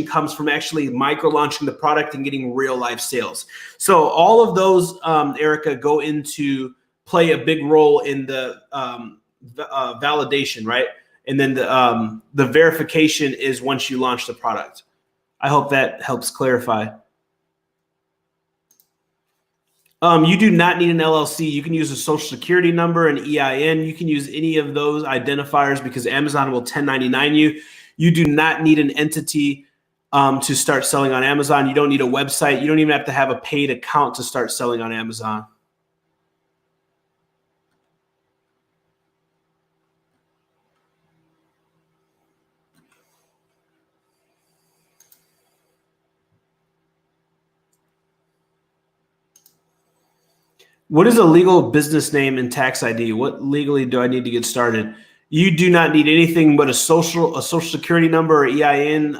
A: comes from actually micro launching the product and getting real life sales. So all of those, Erica, go into play a big role in the validation, right? And then the verification is once you launch the product. I hope that helps clarify. You do not need an LLC. You can use a social security number, an EIN. You can use any of those identifiers because Amazon will 1099 you. You do not need an entity to start selling on Amazon. You don't need a website. You don't even have to have a paid account to start selling on Amazon. What is a legal business name and tax ID? What legally do I need to get started? You do not need anything but a social security number or EIN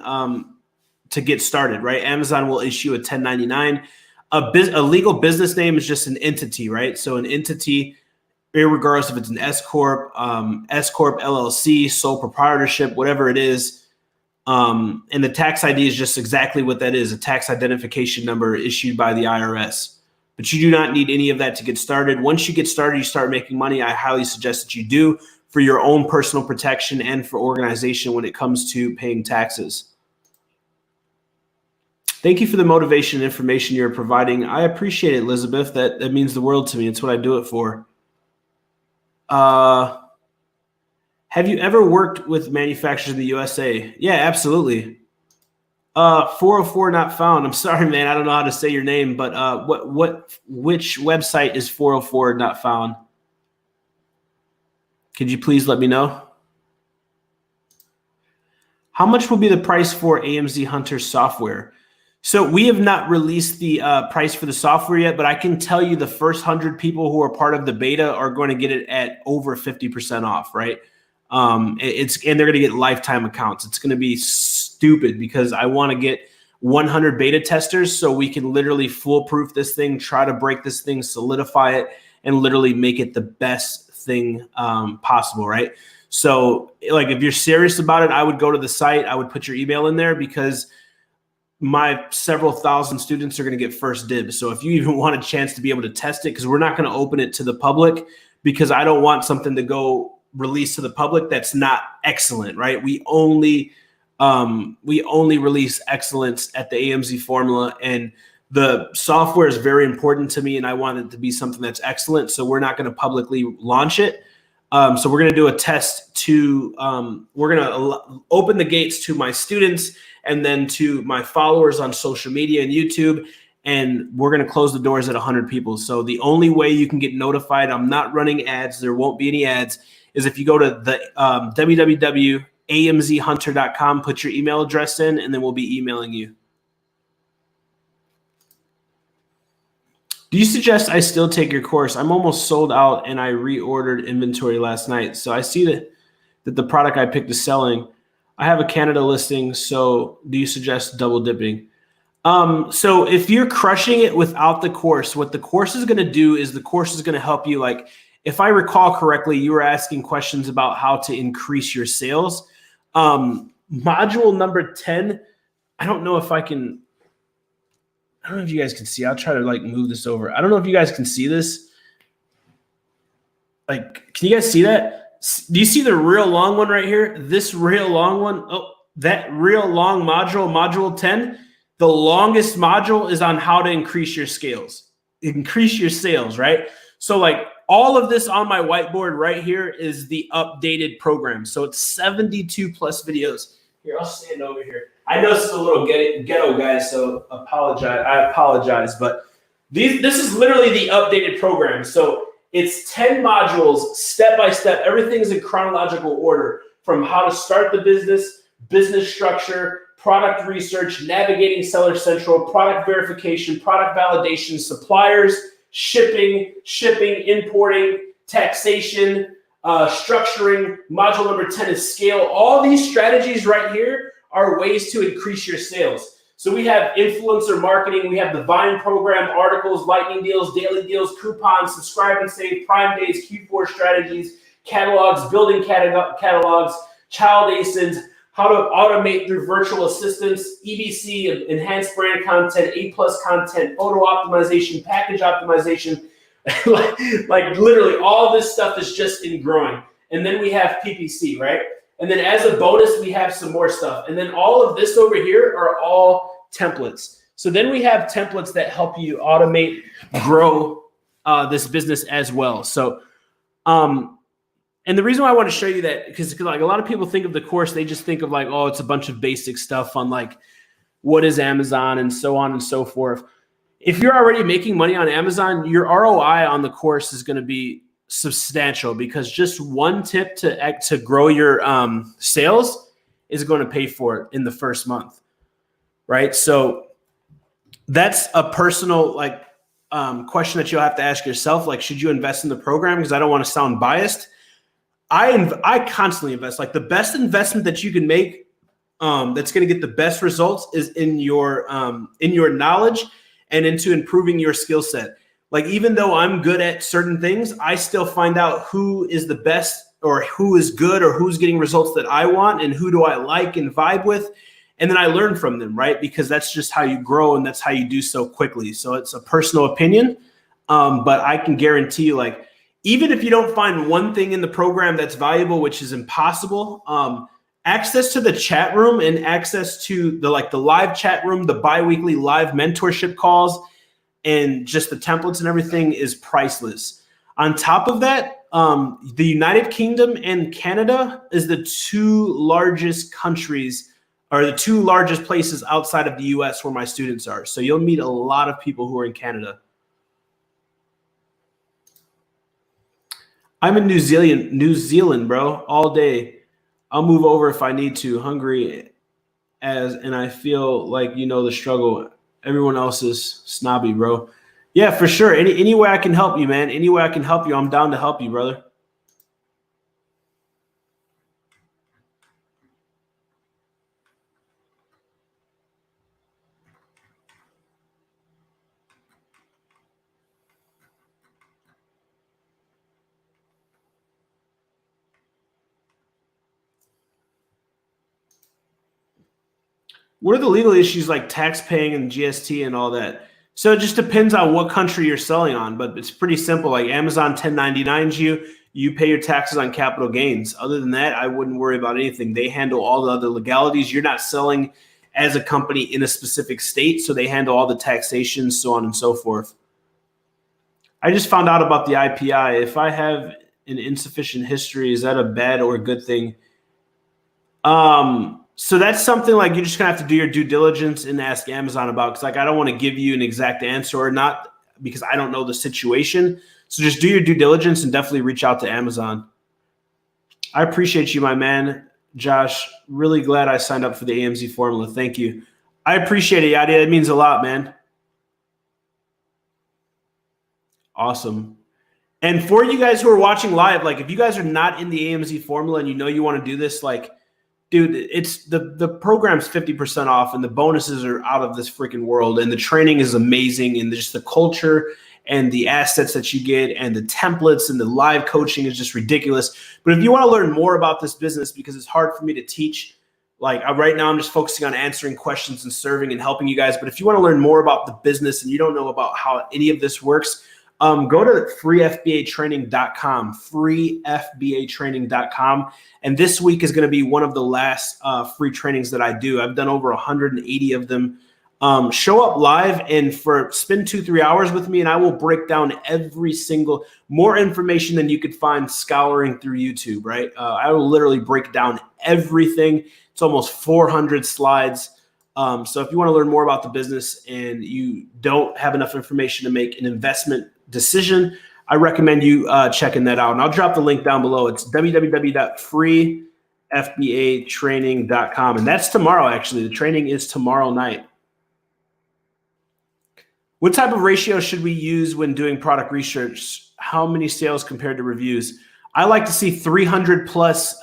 A: to get started, right? Amazon will issue a 1099. A legal business name is just an entity, right? So an entity, regardless if it's an S corp, LLC, sole proprietorship, whatever it is, And the tax ID is just exactly what that is, a tax identification number issued by the IRS. But you do not need any of that to get started. Once you get started, you start making money. I highly suggest that you do for your own personal protection and for organization when it comes to paying taxes. Thank you for the motivation and information you're providing. I appreciate it, Elizabeth. That means the world to me. It's what I do it for. Have you ever worked with manufacturers in the USA? Yeah, absolutely. 404 not found. I'm sorry, man. I don't know how to say your name, but which website is 404 not found? Could you please let me know? How much will be the price for AMZ Hunter software? So we have not released the price for the software yet, but I can tell you the first 100 people who are part of the beta are going to get it at over 50% off, right? And they're going to get lifetime accounts. It's going to be stupid because I want to get 100 beta testers so we can literally foolproof this thing, try to break this thing, solidify it, and literally make it the best thing possible, right? So like if you're serious about it, I would go to the site. I would put your email in there because my several thousand students are going to get first dibs. So if you even want a chance to be able to test it, because we're not going to open it to the public because I don't want something to go release to the public that's not excellent, right? We only release excellence at the AMZ Formula, and the software is very important to me, and I want it to be something that's excellent. So we're not going to publicly launch it. So we're going to do a test to, we're going to open the gates to my students and then to my followers on social media and YouTube. And we're going to close the doors at 100 people. So the only way you can get notified, I'm not running ads, there won't be any ads, is if you go to the www.amzhunter.com, put your email address in, and then we'll be emailing you. Do you suggest I still take your course? I'm almost sold out and I reordered inventory last night. So I see that the product I picked is selling. I have a Canada listing. So do you suggest double dipping? So if you're crushing it without the course, what the course is going to do is the course is going to help you. Like if I recall correctly, you were asking questions about how to increase your sales. Module number 10, I don't know if I can, I don't know if you guys can see. I'll try to like move this over. I don't know if you guys can see this. Like, can you guys see that? Do you see the real long one right here? This real long one. Oh, that real long module, module 10. The longest module is on how to increase your sales, right? So like all of this on my whiteboard right here is the updated program. So it's 72 plus videos. Here, I'll stand over here. I know this is a little ghetto, guys, so I apologize, but this is literally the updated program. So it's 10 modules, step by step. Everything's in chronological order, from how to start the business, business structure, product research, navigating Seller Central, product verification, product validation, suppliers, shipping, importing, taxation, structuring. Module number 10 is scale. All these strategies right here are ways to increase your sales. So we have influencer marketing, we have the Vine program, articles, lightning deals, daily deals, coupons, subscribe and save, Prime Days, Q4 strategies, catalogs, building catalogs, child ASINs, how to automate through virtual assistants, EBC, enhanced brand content, A+ content, photo optimization, package optimization. like literally all this stuff is just in growing. And then we have PPC, right? And then as a bonus, we have some more stuff. And then all of this over here are all templates. So then we have templates that help you automate, grow this business as well. So, and the reason why I want to show you that, because like a lot of people think of the course, they just think of like, oh, it's a bunch of basic stuff on like, what is Amazon and so on and so forth. If you're already making money on Amazon, your ROI on the course is going to be substantial, because just one tip to grow your sales is going to pay for it in the first month, right? So that's a personal question that you'll have to ask yourself. Like, should you invest in the program? Because I don't want to sound biased. I constantly invest. Like, the best investment that you can make that's going to get the best results is in your knowledge and into improving your skill set. Like, even though I'm good at certain things, I still find out who is the best or who is good or who's getting results that I want and who do I like and vibe with. And then I learn from them, right? Because that's just how you grow and that's how you do so quickly. So it's a personal opinion, but I can guarantee you, like, even if you don't find one thing in the program that's valuable, which is impossible, access to the chat room and access to the live chat room, the bi-weekly live mentorship calls, and just the templates and everything is priceless. On top of that, the United Kingdom and Canada is the two largest countries, or the two largest places outside of the US where my students are. So you'll meet a lot of people who are in Canada. I'm in New Zealand, bro, all day. I'll move over if I need to. Hungry and I feel like the struggle. Everyone else is snobby, bro. Yeah, for sure. Any way I can help you, man. Any way I can help you, I'm down to help you, brother. What are the legal issues like tax paying and GST and all that? So it just depends on what country you're selling on, but it's pretty simple. Like Amazon 1099s you pay your taxes on capital gains. Other than that, I wouldn't worry about anything. They handle all the other legalities. You're not selling as a company in a specific state, so they handle all the taxation, so on and so forth. I just found out about the IPI. If I have an insufficient history, is that a bad or a good thing? So that's something like you're just gonna have to do your due diligence and ask Amazon about, because like I don't want to give you an exact answer or not because I don't know the situation. So just do your due diligence and definitely reach out to Amazon. I appreciate you, my man, Josh. Really glad I signed up for the AMZ Formula. Thank you. I appreciate it, Yadi. It means a lot, man. Awesome. And for you guys who are watching live, like if you guys are not in the AMZ Formula and you want to do this, like, dude, it's the program's 50% off and the bonuses are out of this freaking world. And the training is amazing. And just the culture and the assets that you get and the templates and the live coaching is just ridiculous. But if you want to learn more about this business, because it's hard for me to teach, like right now I'm just focusing on answering questions and serving and helping you guys. But if you want to learn more about the business and you don't know about how any of this works, go to freefbatraining.com, freefbatraining.com. And this week is going to be one of the last free trainings that I do. I've done over 180 of them. Show up live and spend 2-3 hours with me, and I will break down every single, more information than you could find scouring through YouTube, right? I will literally break down everything. It's almost 400 slides. So if you want to learn more about the business and you don't have enough information to make an investment decision, I recommend you checking that out. And I'll drop the link down below. It's www.freefbatraining.com. And that's tomorrow, actually. The training is tomorrow night. What type of ratio should we use when doing product research? How many sales compared to reviews? I like to see 300 plus,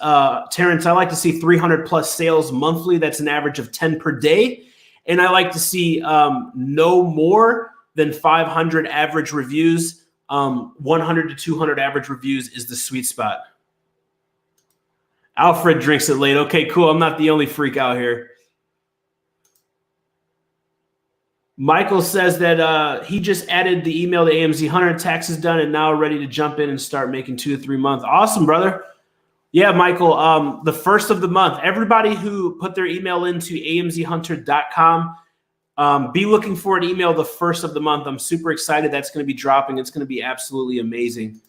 A: Terrence, I like to see 300 plus sales monthly. That's an average of 10 per day. And I like to see no more than 500 average reviews. 100 to 200 average reviews is the sweet spot. Alfred drinks it late. Okay, cool. I'm not the only freak out here. Michael says that he just added the email to AMZ Hunter. Tax is done and now ready to jump in and start making 2 to 3 months. Awesome, brother. Yeah, Michael, the first of the month. Everybody who put their email into amzhunter.com, be looking for an email the first of the month. I'm super excited. That's going to be dropping. It's going to be absolutely amazing.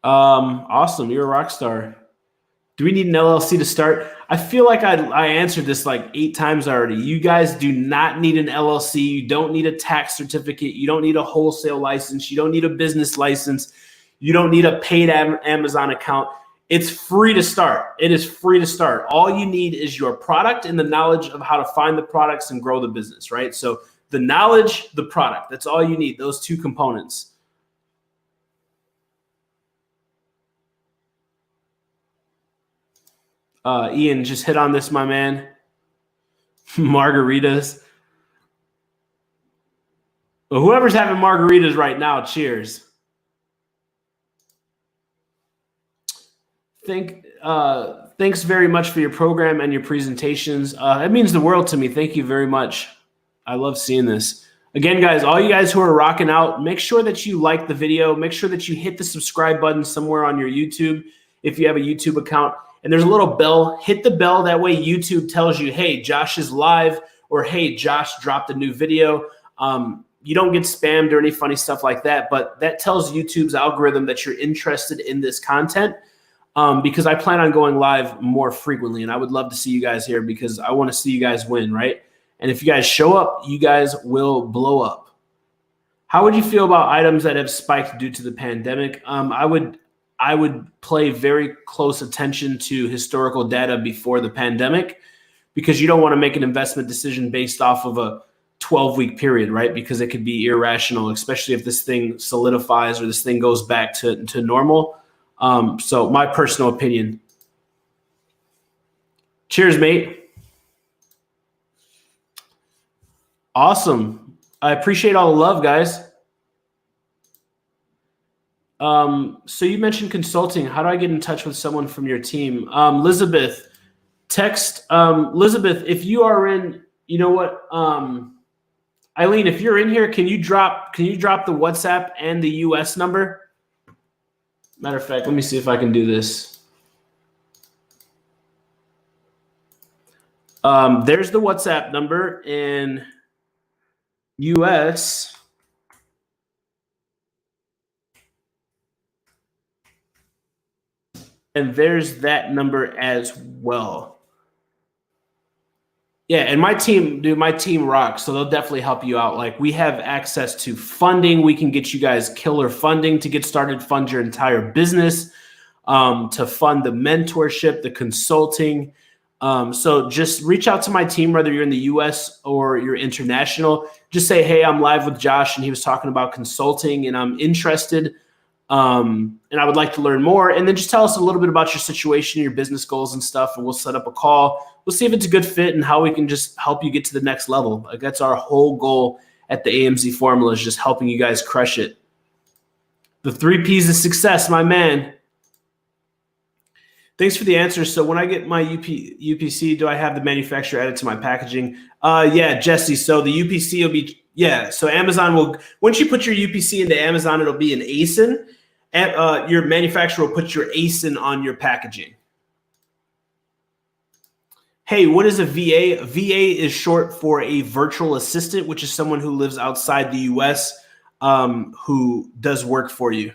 A: Awesome. You're a rock star. Do we need an LLC to start? I feel like I answered this like 8 times already. You guys do not need an LLC. You don't need a tax certificate. You don't need a wholesale license. You don't need a business license. You don't need a paid Amazon account. It's free to start. It is free to start. All you need is your product and the knowledge of how to find the products and grow the business, right? So the knowledge, the product, that's all you need, those 2 components. Ian, just hit on this, my man. Margaritas. Well, whoever's having margaritas right now, cheers. Thanks very much for your program and your presentations. It means the world to me. Thank you very much. I love seeing this. Again, guys, all you guys who are rocking out, make sure that you like the video. Make sure that you hit the subscribe button somewhere on your YouTube if you have a YouTube account. And there's a little bell. Hit the bell. That way YouTube tells you, hey, Josh is live, or hey, Josh dropped a new video. You don't get spammed or any funny stuff like that, but that tells YouTube's algorithm that you're interested in this content. Because I plan on going live more frequently, and I would love to see you guys here because I want to see you guys win, right? And if you guys show up, you guys will blow up. How would you feel about items that have spiked due to the pandemic? I would pay very close attention to historical data before the pandemic, because you don't want to make an investment decision based off of a 12-week period, right? Because it could be irrational, especially if this thing solidifies or this thing goes back to normal. So my personal opinion. Cheers, mate. Awesome. I appreciate all the love, guys. So you mentioned consulting. How do I get in touch with someone from your team? Elizabeth, text Elizabeth, if you are in, you know what, Eileen, if you're in here, can you drop the WhatsApp and the US number? Matter of fact, let me see if I can do this. There's the WhatsApp number in US. And there's that number as well. Yeah, and my team rocks, so they'll definitely help you out. Like, we have access to funding. We can get you guys killer funding to get started, fund your entire business, to fund the mentorship, the consulting. So just reach out to my team, whether you're in the US or you're international. Just say, hey, I'm live with Josh, and he was talking about consulting, and I'm interested, and I would like to learn more. And then just tell us a little bit about your situation, your business goals and stuff, and we'll set up a call. We'll see if it's a good fit and how we can just help you get to the next level. Like, that's our whole goal at the AMZ Formula, is just helping you guys crush it. The 3 P's of success, my man. Thanks for the answer. So when I get my UPC, do I have the manufacturer added to my packaging? Yeah, Jesse. So the UPC will be, yeah. So Amazon will, once you put your UPC into Amazon, it'll be an ASIN. And, your manufacturer will put your ASIN on your packaging. Hey, what is a VA? A VA is short for a virtual assistant, which is someone who lives outside the US, who does work for you.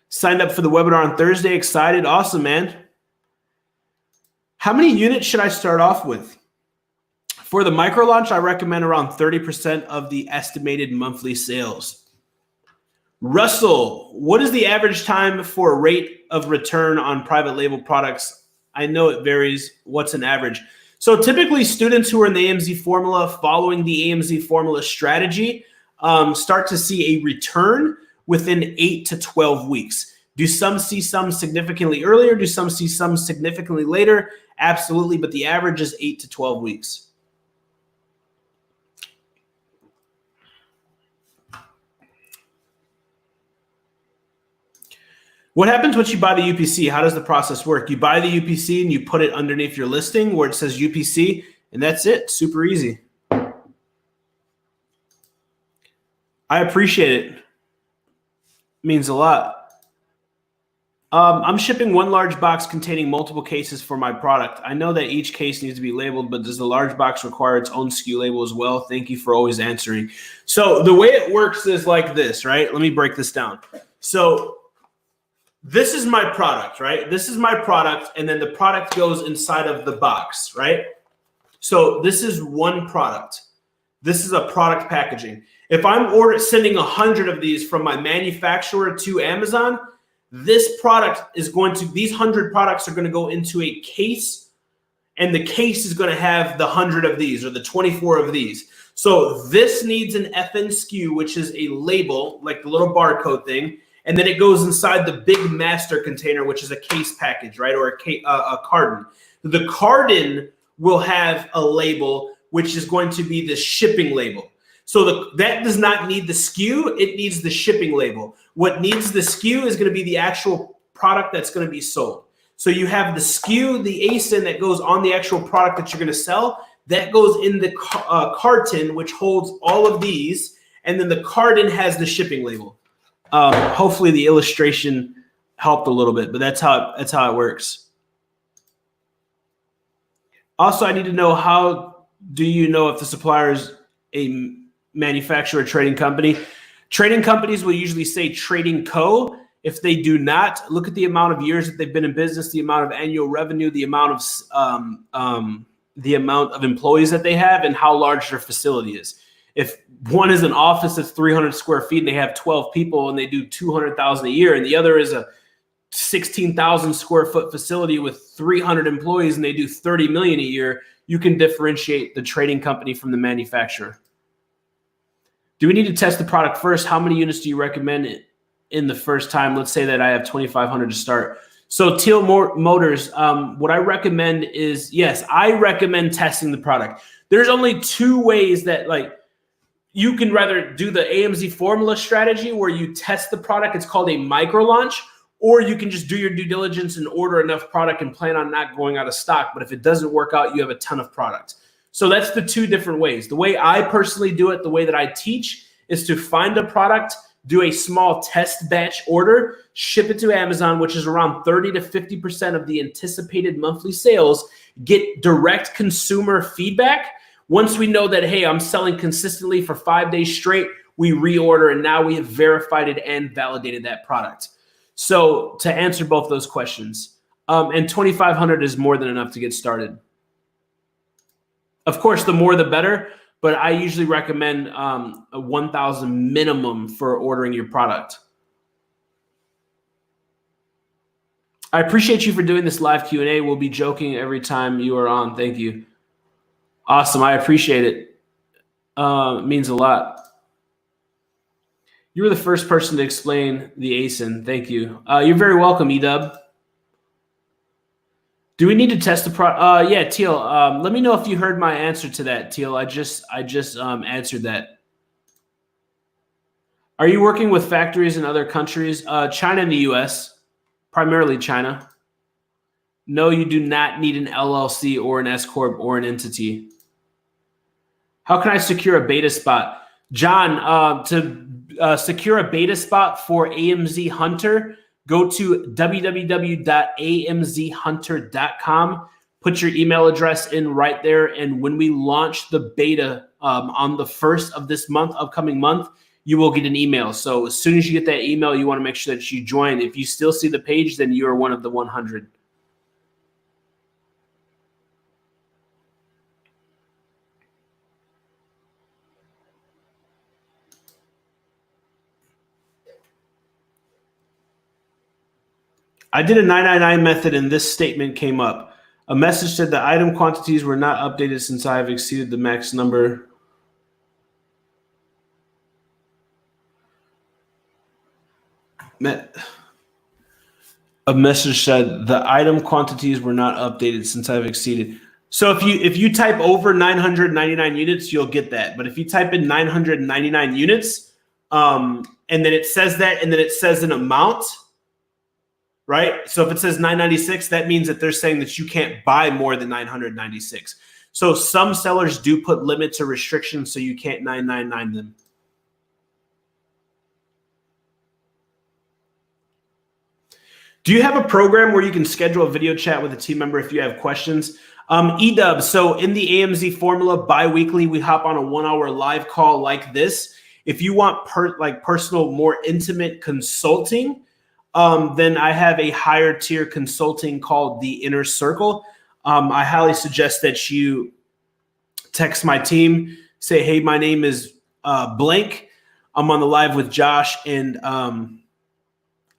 A: Signed up for the webinar on Thursday. Excited. Awesome, man. How many units should I start off with? For the micro launch, I recommend around 30% of the estimated monthly sales. Russell, what is the average time for a rate of return on private label products? I know it varies. What's an average? So typically students who are in the AMZ Formula, following the AMZ Formula strategy, start to see a return within 8 to 12 weeks. Do some see some significantly earlier? Do some see some significantly later? Absolutely, but the average is 8 to 12 weeks. What happens once you buy the UPC? How does the process work? You buy the UPC and you put it underneath your listing where it says UPC, and that's it. Super easy. I appreciate it. It means a lot. I'm shipping one large box containing multiple cases for my product. I know that each case needs to be labeled, but does the large box require its own SKU label as well? Thank you for always answering. So the way it works is like this, right? Let me break this down. So this is my product, right? This is my product, and then the product goes inside of the box, right? So this is one product. This is a product packaging. If I'm sending 100 of these from my manufacturer to Amazon, this product is going to, these 100 products are going to go into a case, and the case is going to have the 100 of these or the 24 of these. So this needs an FN SKU, which is a label, like the little barcode thing. And then it goes inside the big master container, which is a case package, right? Or a carton. The carton will have a label, which is going to be the shipping label. So that does not need the SKU. It needs the shipping label. What needs the SKU is going to be the actual product that's going to be sold. So you have the SKU, the ASIN that goes on the actual product that you're going to sell. That goes in the carton, which holds all of these. And then the carton has the shipping label. Hopefully the illustration helped a little bit, but that's how it works. Also, I need to know, how do you know if the supplier is a manufacturer or trading company? Trading companies will usually say trading co. If they do not, look at the amount of years that they've been in business, the amount of annual revenue, the amount of employees that they have, and how large their facility is. If one is an office that's 300 square feet and they have 12 people and they do 200,000 a year, and the other is a 16,000 square foot facility with 300 employees and they do 30 million a year, you can differentiate the trading company from the manufacturer. Do we need to test the product first? How many units do you recommend in the first time? Let's say that I have 2,500 to start. So Teal Motors, what I recommend is, yes, I recommend testing the product. There's only two ways that, like, you can rather do the AMZ Formula strategy where you test the product. It's called a micro launch, or you can just do your due diligence and order enough product and plan on not going out of stock. But if it doesn't work out, you have a ton of product. So that's the two different ways. The way I personally do it, the way that I teach, is to find a product, do a small test batch order, ship it to Amazon, which is around 30 to 50% of the anticipated monthly sales, get direct consumer feedback. Once we know that, hey, I'm selling consistently for 5 days straight, we reorder, and now we have verified it and validated that product. So to answer both those questions, and 2,500 is more than enough to get started. Of course, the more the better, but I usually recommend a 1,000 minimum for ordering your product. I appreciate you for doing this live Q&A. We'll be joking every time you are on. Thank you. Awesome. I appreciate it. It means a lot. You were the first person to explain the ASIN. Thank you. You're very welcome, Edub. Do we need to test the product? Yeah, Teal. Let me know if you heard my answer to that, Teal. I just answered that. Are you working with factories in other countries? China and the US, primarily China. No, you do not need an LLC or an S Corp or an entity. How can I secure a beta spot? John, to secure a beta spot for AMZ Hunter, go to www.amzhunter.com. Put your email address in right there. And when we launch the beta on the 1st of this month, upcoming month, you will get an email. So as soon as you get that email, you want to make sure that you join. If you still see the page, then you are one of the 100. I did a 999 method and this statement came up. A message said the item quantities were not updated since I have exceeded the max number. A message said the item quantities were not updated since I've exceeded. So if you type over 999 units, you'll get that. But if you type in 999 units, and then it says that, and then it says an amount, right? So if it says 996, that means that they're saying that you can't buy more than 996. So some sellers do put limits or restrictions so you can't 999 them. Do you have a program where you can schedule a video chat with a team member if you have questions? Edub, so in the AMZ Formula bi-weekly, we hop on a 1-hour live call like this. If you want personal, more intimate consulting, then I have a higher tier consulting called the Inner Circle. I highly suggest that you text my team, say, hey, my name is blank. I'm on the live with Josh, and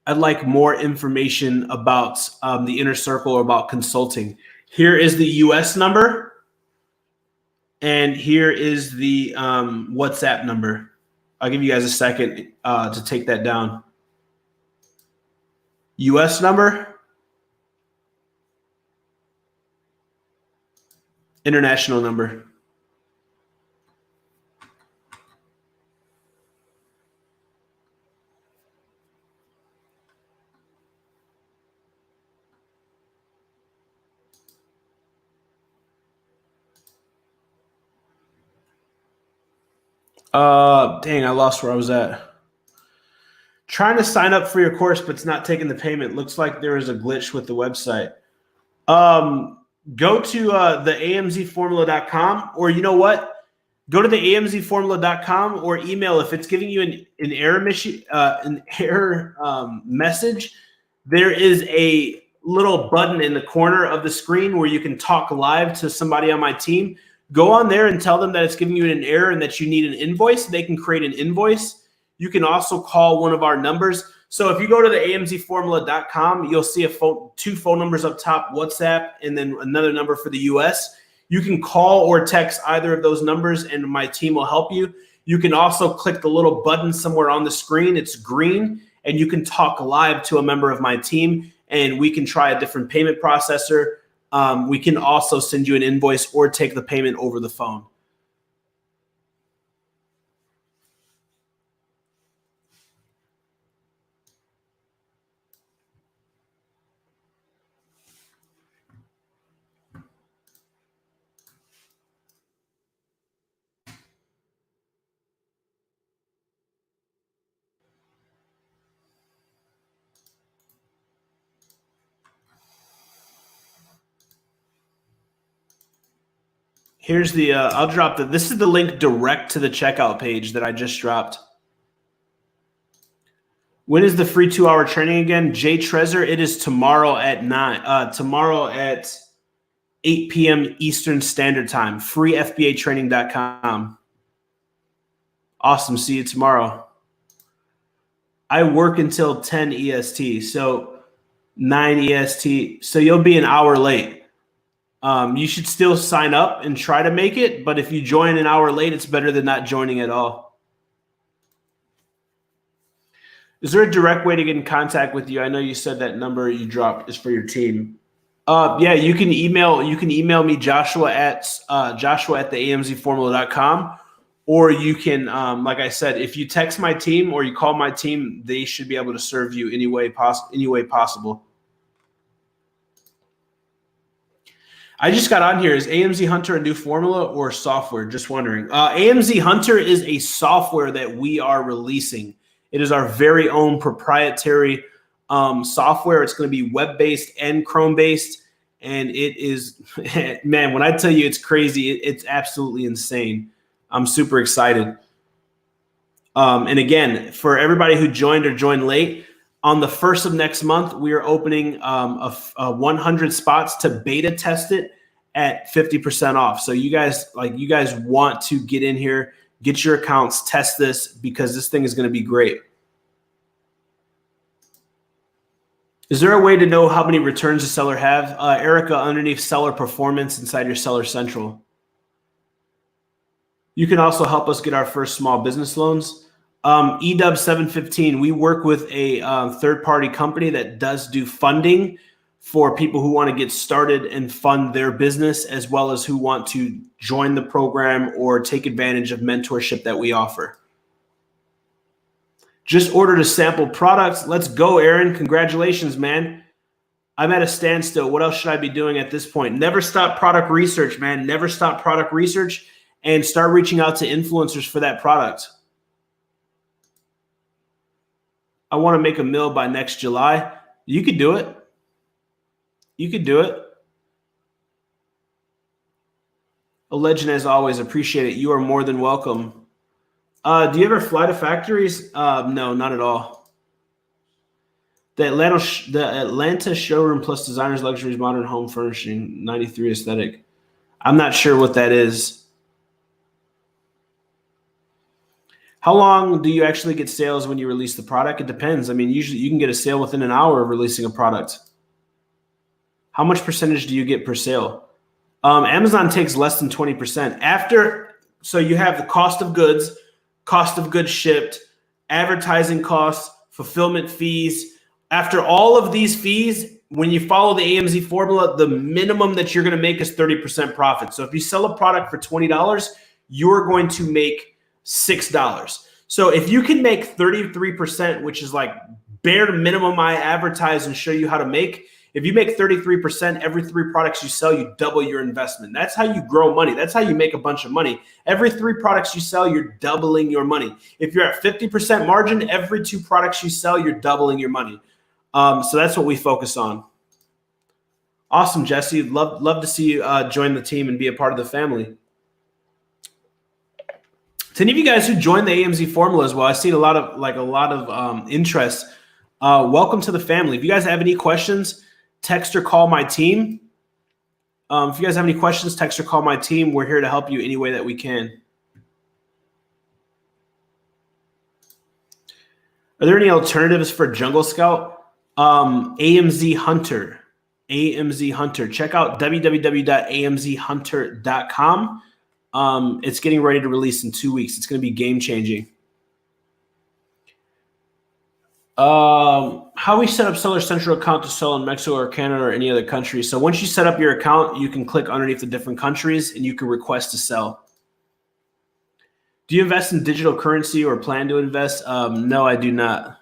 A: I'd like more information about the Inner Circle or about consulting. Here is the US number, and here is the WhatsApp number. I'll give you guys a second to take that down. US number, international number. Dang, I lost where I was at. Trying to sign up for your course, but it's not taking the payment. Looks like there is a glitch with the website. Go to the AMZFormula.com, or you know what? Go to the AMZFormula.com or email. If it's giving you an error message, there is a little button in the corner of the screen where you can talk live to somebody on my team. Go on there and tell them that it's giving you an error and that you need an invoice. They can create an invoice. You can also call one of our numbers. So if you go to the AMZFormula.com, you'll see two phone numbers up top, WhatsApp, and then another number for the US. You can call or text either of those numbers and my team will help you. You can also click the little button somewhere on the screen. It's green, and you can talk live to a member of my team, and we can try a different payment processor. We can also send you an invoice or take the payment over the phone. Here's the, I'll drop this is the link direct to the checkout page that I just dropped. When is the free 2-hour training again? Jay Trezor, it is tomorrow at 8 p.m. Eastern Standard Time. FreeFBAtraining.com. Awesome. See you tomorrow. I work until 10 EST, so 9 EST. So you'll be an hour late. You should still sign up and try to make it, but if you join an hour late, it's better than not joining at all. Is there a direct way to get in contact with you? I know you said that number you dropped is for your team. Yeah, you can email me, Joshua at the AMZFormula.com, or you can, like I said, if you text my team or you call my team, they should be able to serve you any way possible. I just got on here. Is AMZ Hunter a new formula or software? Just wondering. AMZ Hunter is a software that we are releasing. It is our very own proprietary software. It's going to be web-based and Chrome-based. And it is, man, when I tell you it's crazy, it's absolutely insane. I'm super excited. And again, for everybody who joined or joined late, on the 1st of next month, we are opening 100 spots to beta test it at 50% off. So you guys want to get in here, get your accounts, test this, because this thing is going to be great. Is there a way to know how many returns a seller have? Erica, underneath seller performance inside your Seller Central. You can also help us get our first small business loans. EW 715, we work with a third-party company that does do funding for people who want to get started and fund their business, as well as who want to join the program or take advantage of mentorship that we offer. Just ordered a sample product. Let's go, Aaron. Congratulations, man. I'm at a standstill. What else should I be doing at this point? Never stop product research, man. Never stop product research, and start reaching out to influencers for that product. I want to make a mil by next July. You could do it. You could do it. A legend as always. Appreciate it. You are more than welcome. Do you ever fly to factories? No, not at all. The Atlanta showroom plus designers, luxuries, modern home furnishing, 93 aesthetic. I'm not sure what that is. How long do you actually get sales when you release the product? It depends. I mean, usually you can get a sale within an hour of releasing a product. How much percentage do you get per sale? Amazon takes less than 20%. So you have the cost of goods shipped, advertising costs, fulfillment fees. After all of these fees, when you follow the AMZ formula, the minimum that you're going to make is 30% profit. So if you sell a product for $20, you're going to make $6. So if you can make 33%, which is like bare minimum I advertise and show you how to make, If you make 33%, every 3 products you sell, you double your investment. That's how you grow money. That's how you make a bunch of money. Every 3 products you sell, you're doubling your money. If you're at 50% margin, every 2 products you sell, you're doubling your money. So that's what we focus on. Awesome, Jesse. Love to see you join the team and be a part of the family. To any of you guys who joined the AMZ Formula as well, I've seen a lot of interest. Welcome to the family. If you guys have any questions, text or call my team. If you guys have any questions, text or call my team. We're here to help you any way that we can. Are there any alternatives for Jungle Scout? AMZ Hunter. AMZ Hunter. Check out www.amzhunter.com. It's getting ready to release in 2 weeks. It's going to be game changing. How we set up Seller Central account to sell in Mexico or Canada or any other country. So once you set up your account, you can click underneath the different countries and you can request to sell. Do you invest in digital currency or plan to invest? No, I do not.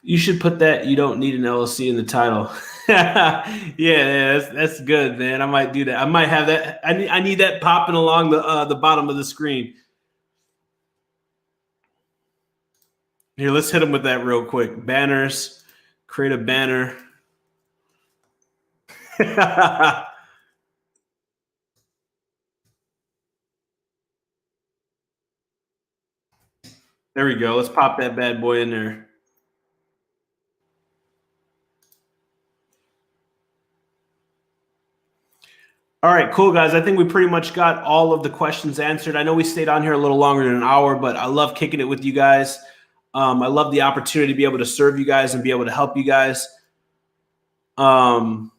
A: You should put that you don't need an LLC in the title. yeah, that's good, man. I might do that. I might have that. I need that popping along the bottom of the screen. Here, let's hit them with that real quick. Banners. Create a banner. There we go. Let's pop that bad boy in there. All right, cool, guys. I think we pretty much got all of the questions answered. I know we stayed on here a little longer than an hour, but I love kicking it with you guys. I love the opportunity to be able to serve you guys and be able to help you guys. Yeah,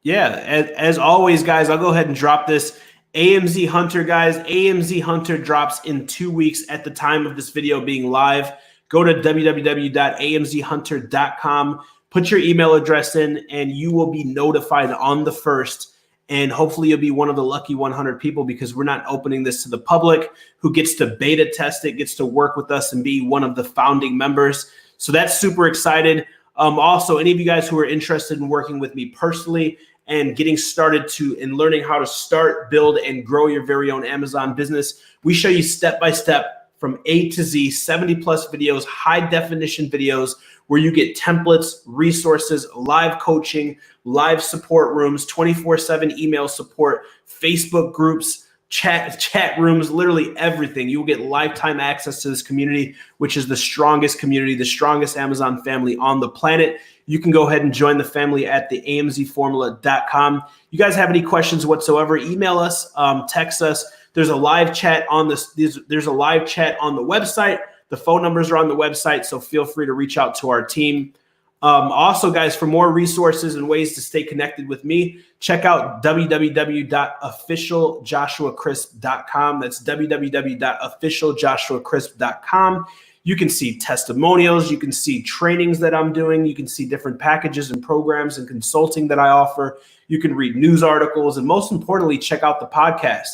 A: as always, guys, I'll go ahead and drop this. AMZ Hunter, guys. AMZ Hunter drops in 2 weeks at the time of this video being live. Go to www.amzhunter.com. Put your email address in, and you will be notified on the 1st. And hopefully you'll be one of the lucky 100 people, because we're not opening this to the public, who gets to beta test it, gets to work with us and be one of the founding members. So that's super excited. Also, any of you guys who are interested in working with me personally and getting started in learning how to start, build, and grow your very own Amazon business, we show you step-by-step from A to Z, 70 plus videos, high definition videos, where you get templates, resources, live coaching, live support rooms, 24/7 email support, Facebook groups, chat rooms, literally everything. You will get lifetime access to this community, which is the strongest community, the strongest Amazon family on the planet. You can go ahead and join the family at the amzformula.com. You guys have any questions whatsoever, email us, text us. There's a live chat on there's a live chat on the website. The phone numbers are on the website, so feel free to reach out to our team. Also, guys, for more resources and ways to stay connected with me, check out www.officialjoshuacrisp.com. That's www.officialjoshuacrisp.com. You can see testimonials. You can see trainings that I'm doing. You can see different packages and programs and consulting that I offer. You can read news articles, and most importantly, check out the podcast.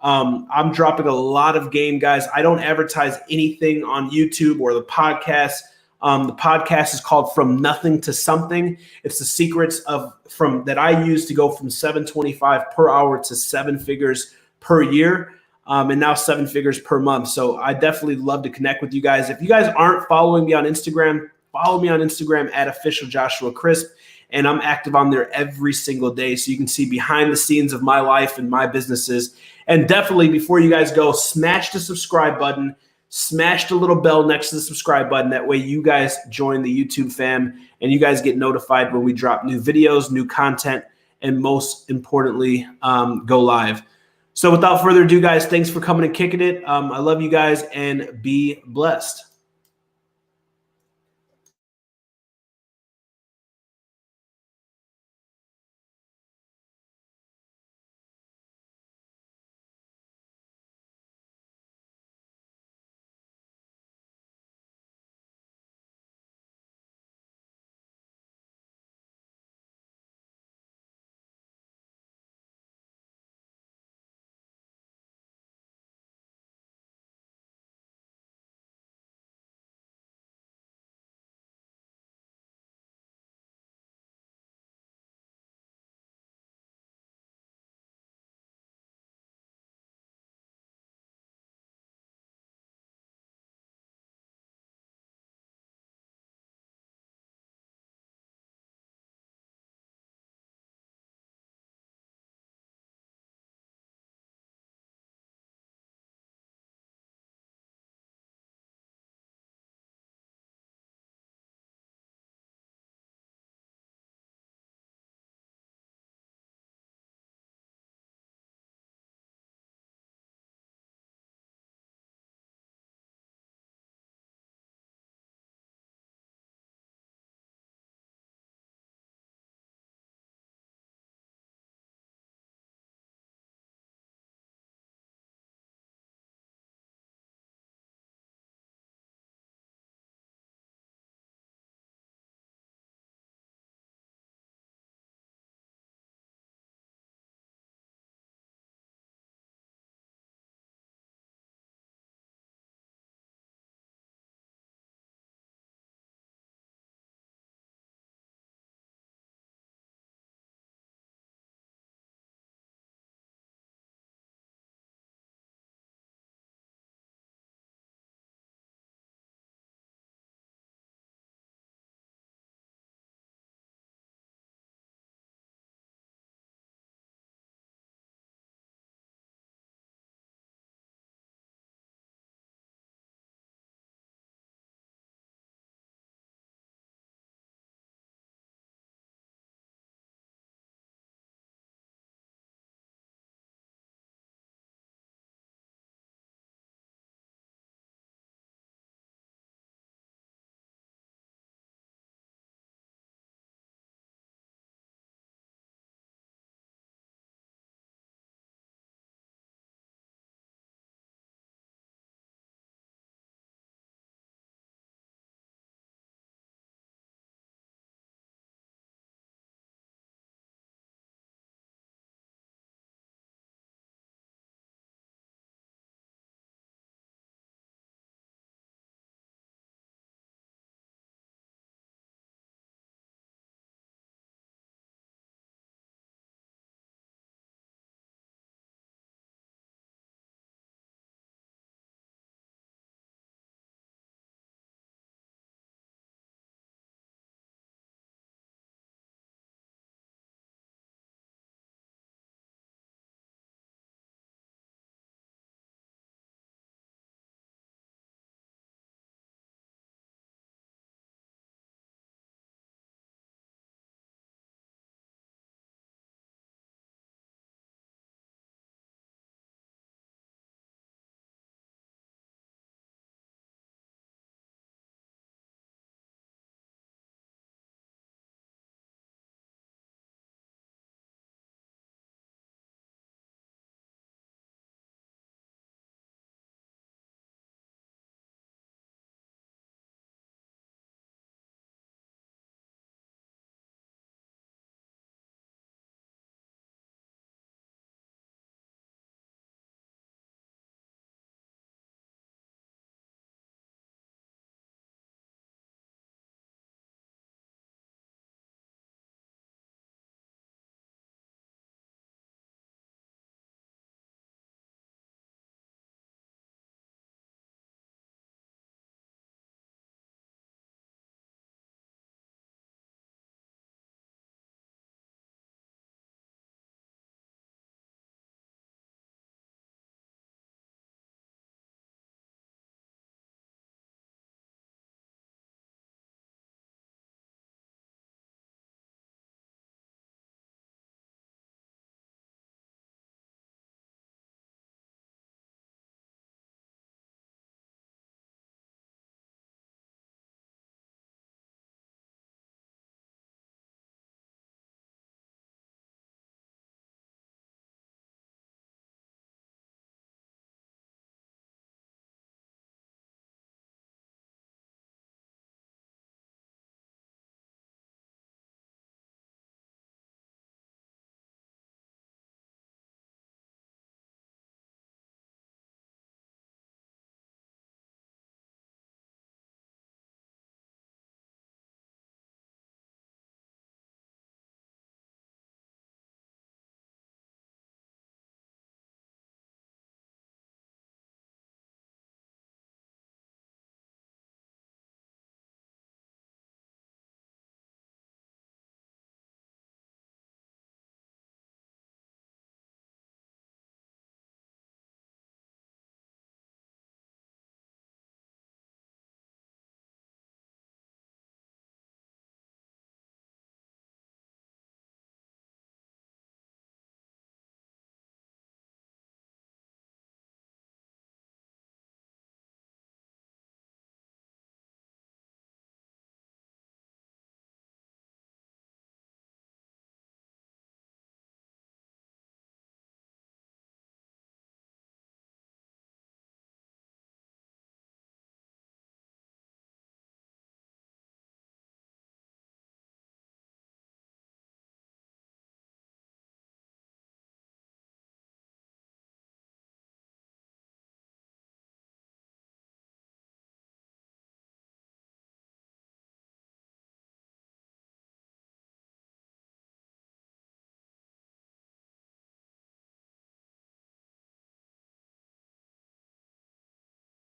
A: I'm dropping a lot of game, guys. I don't advertise anything on YouTube or the podcast. The podcast is called From Nothing to Something. It's the secrets that I use to go from $725 per hour to 7 figures per year, and now 7 figures per month. So I definitely love to connect with you guys. If you guys aren't following me on Instagram, follow me on Instagram at officialjoshuacrisp. And I'm active on there every single day, so you can see behind the scenes of my life and my businesses. And definitely, before you guys go, smash the subscribe button, smash the little bell next to the subscribe button. That way you guys join the YouTube fam and you guys get notified when we drop new videos, new content, and most importantly, go live. So without further ado, guys, thanks for coming and kicking it. I love you guys, and be blessed.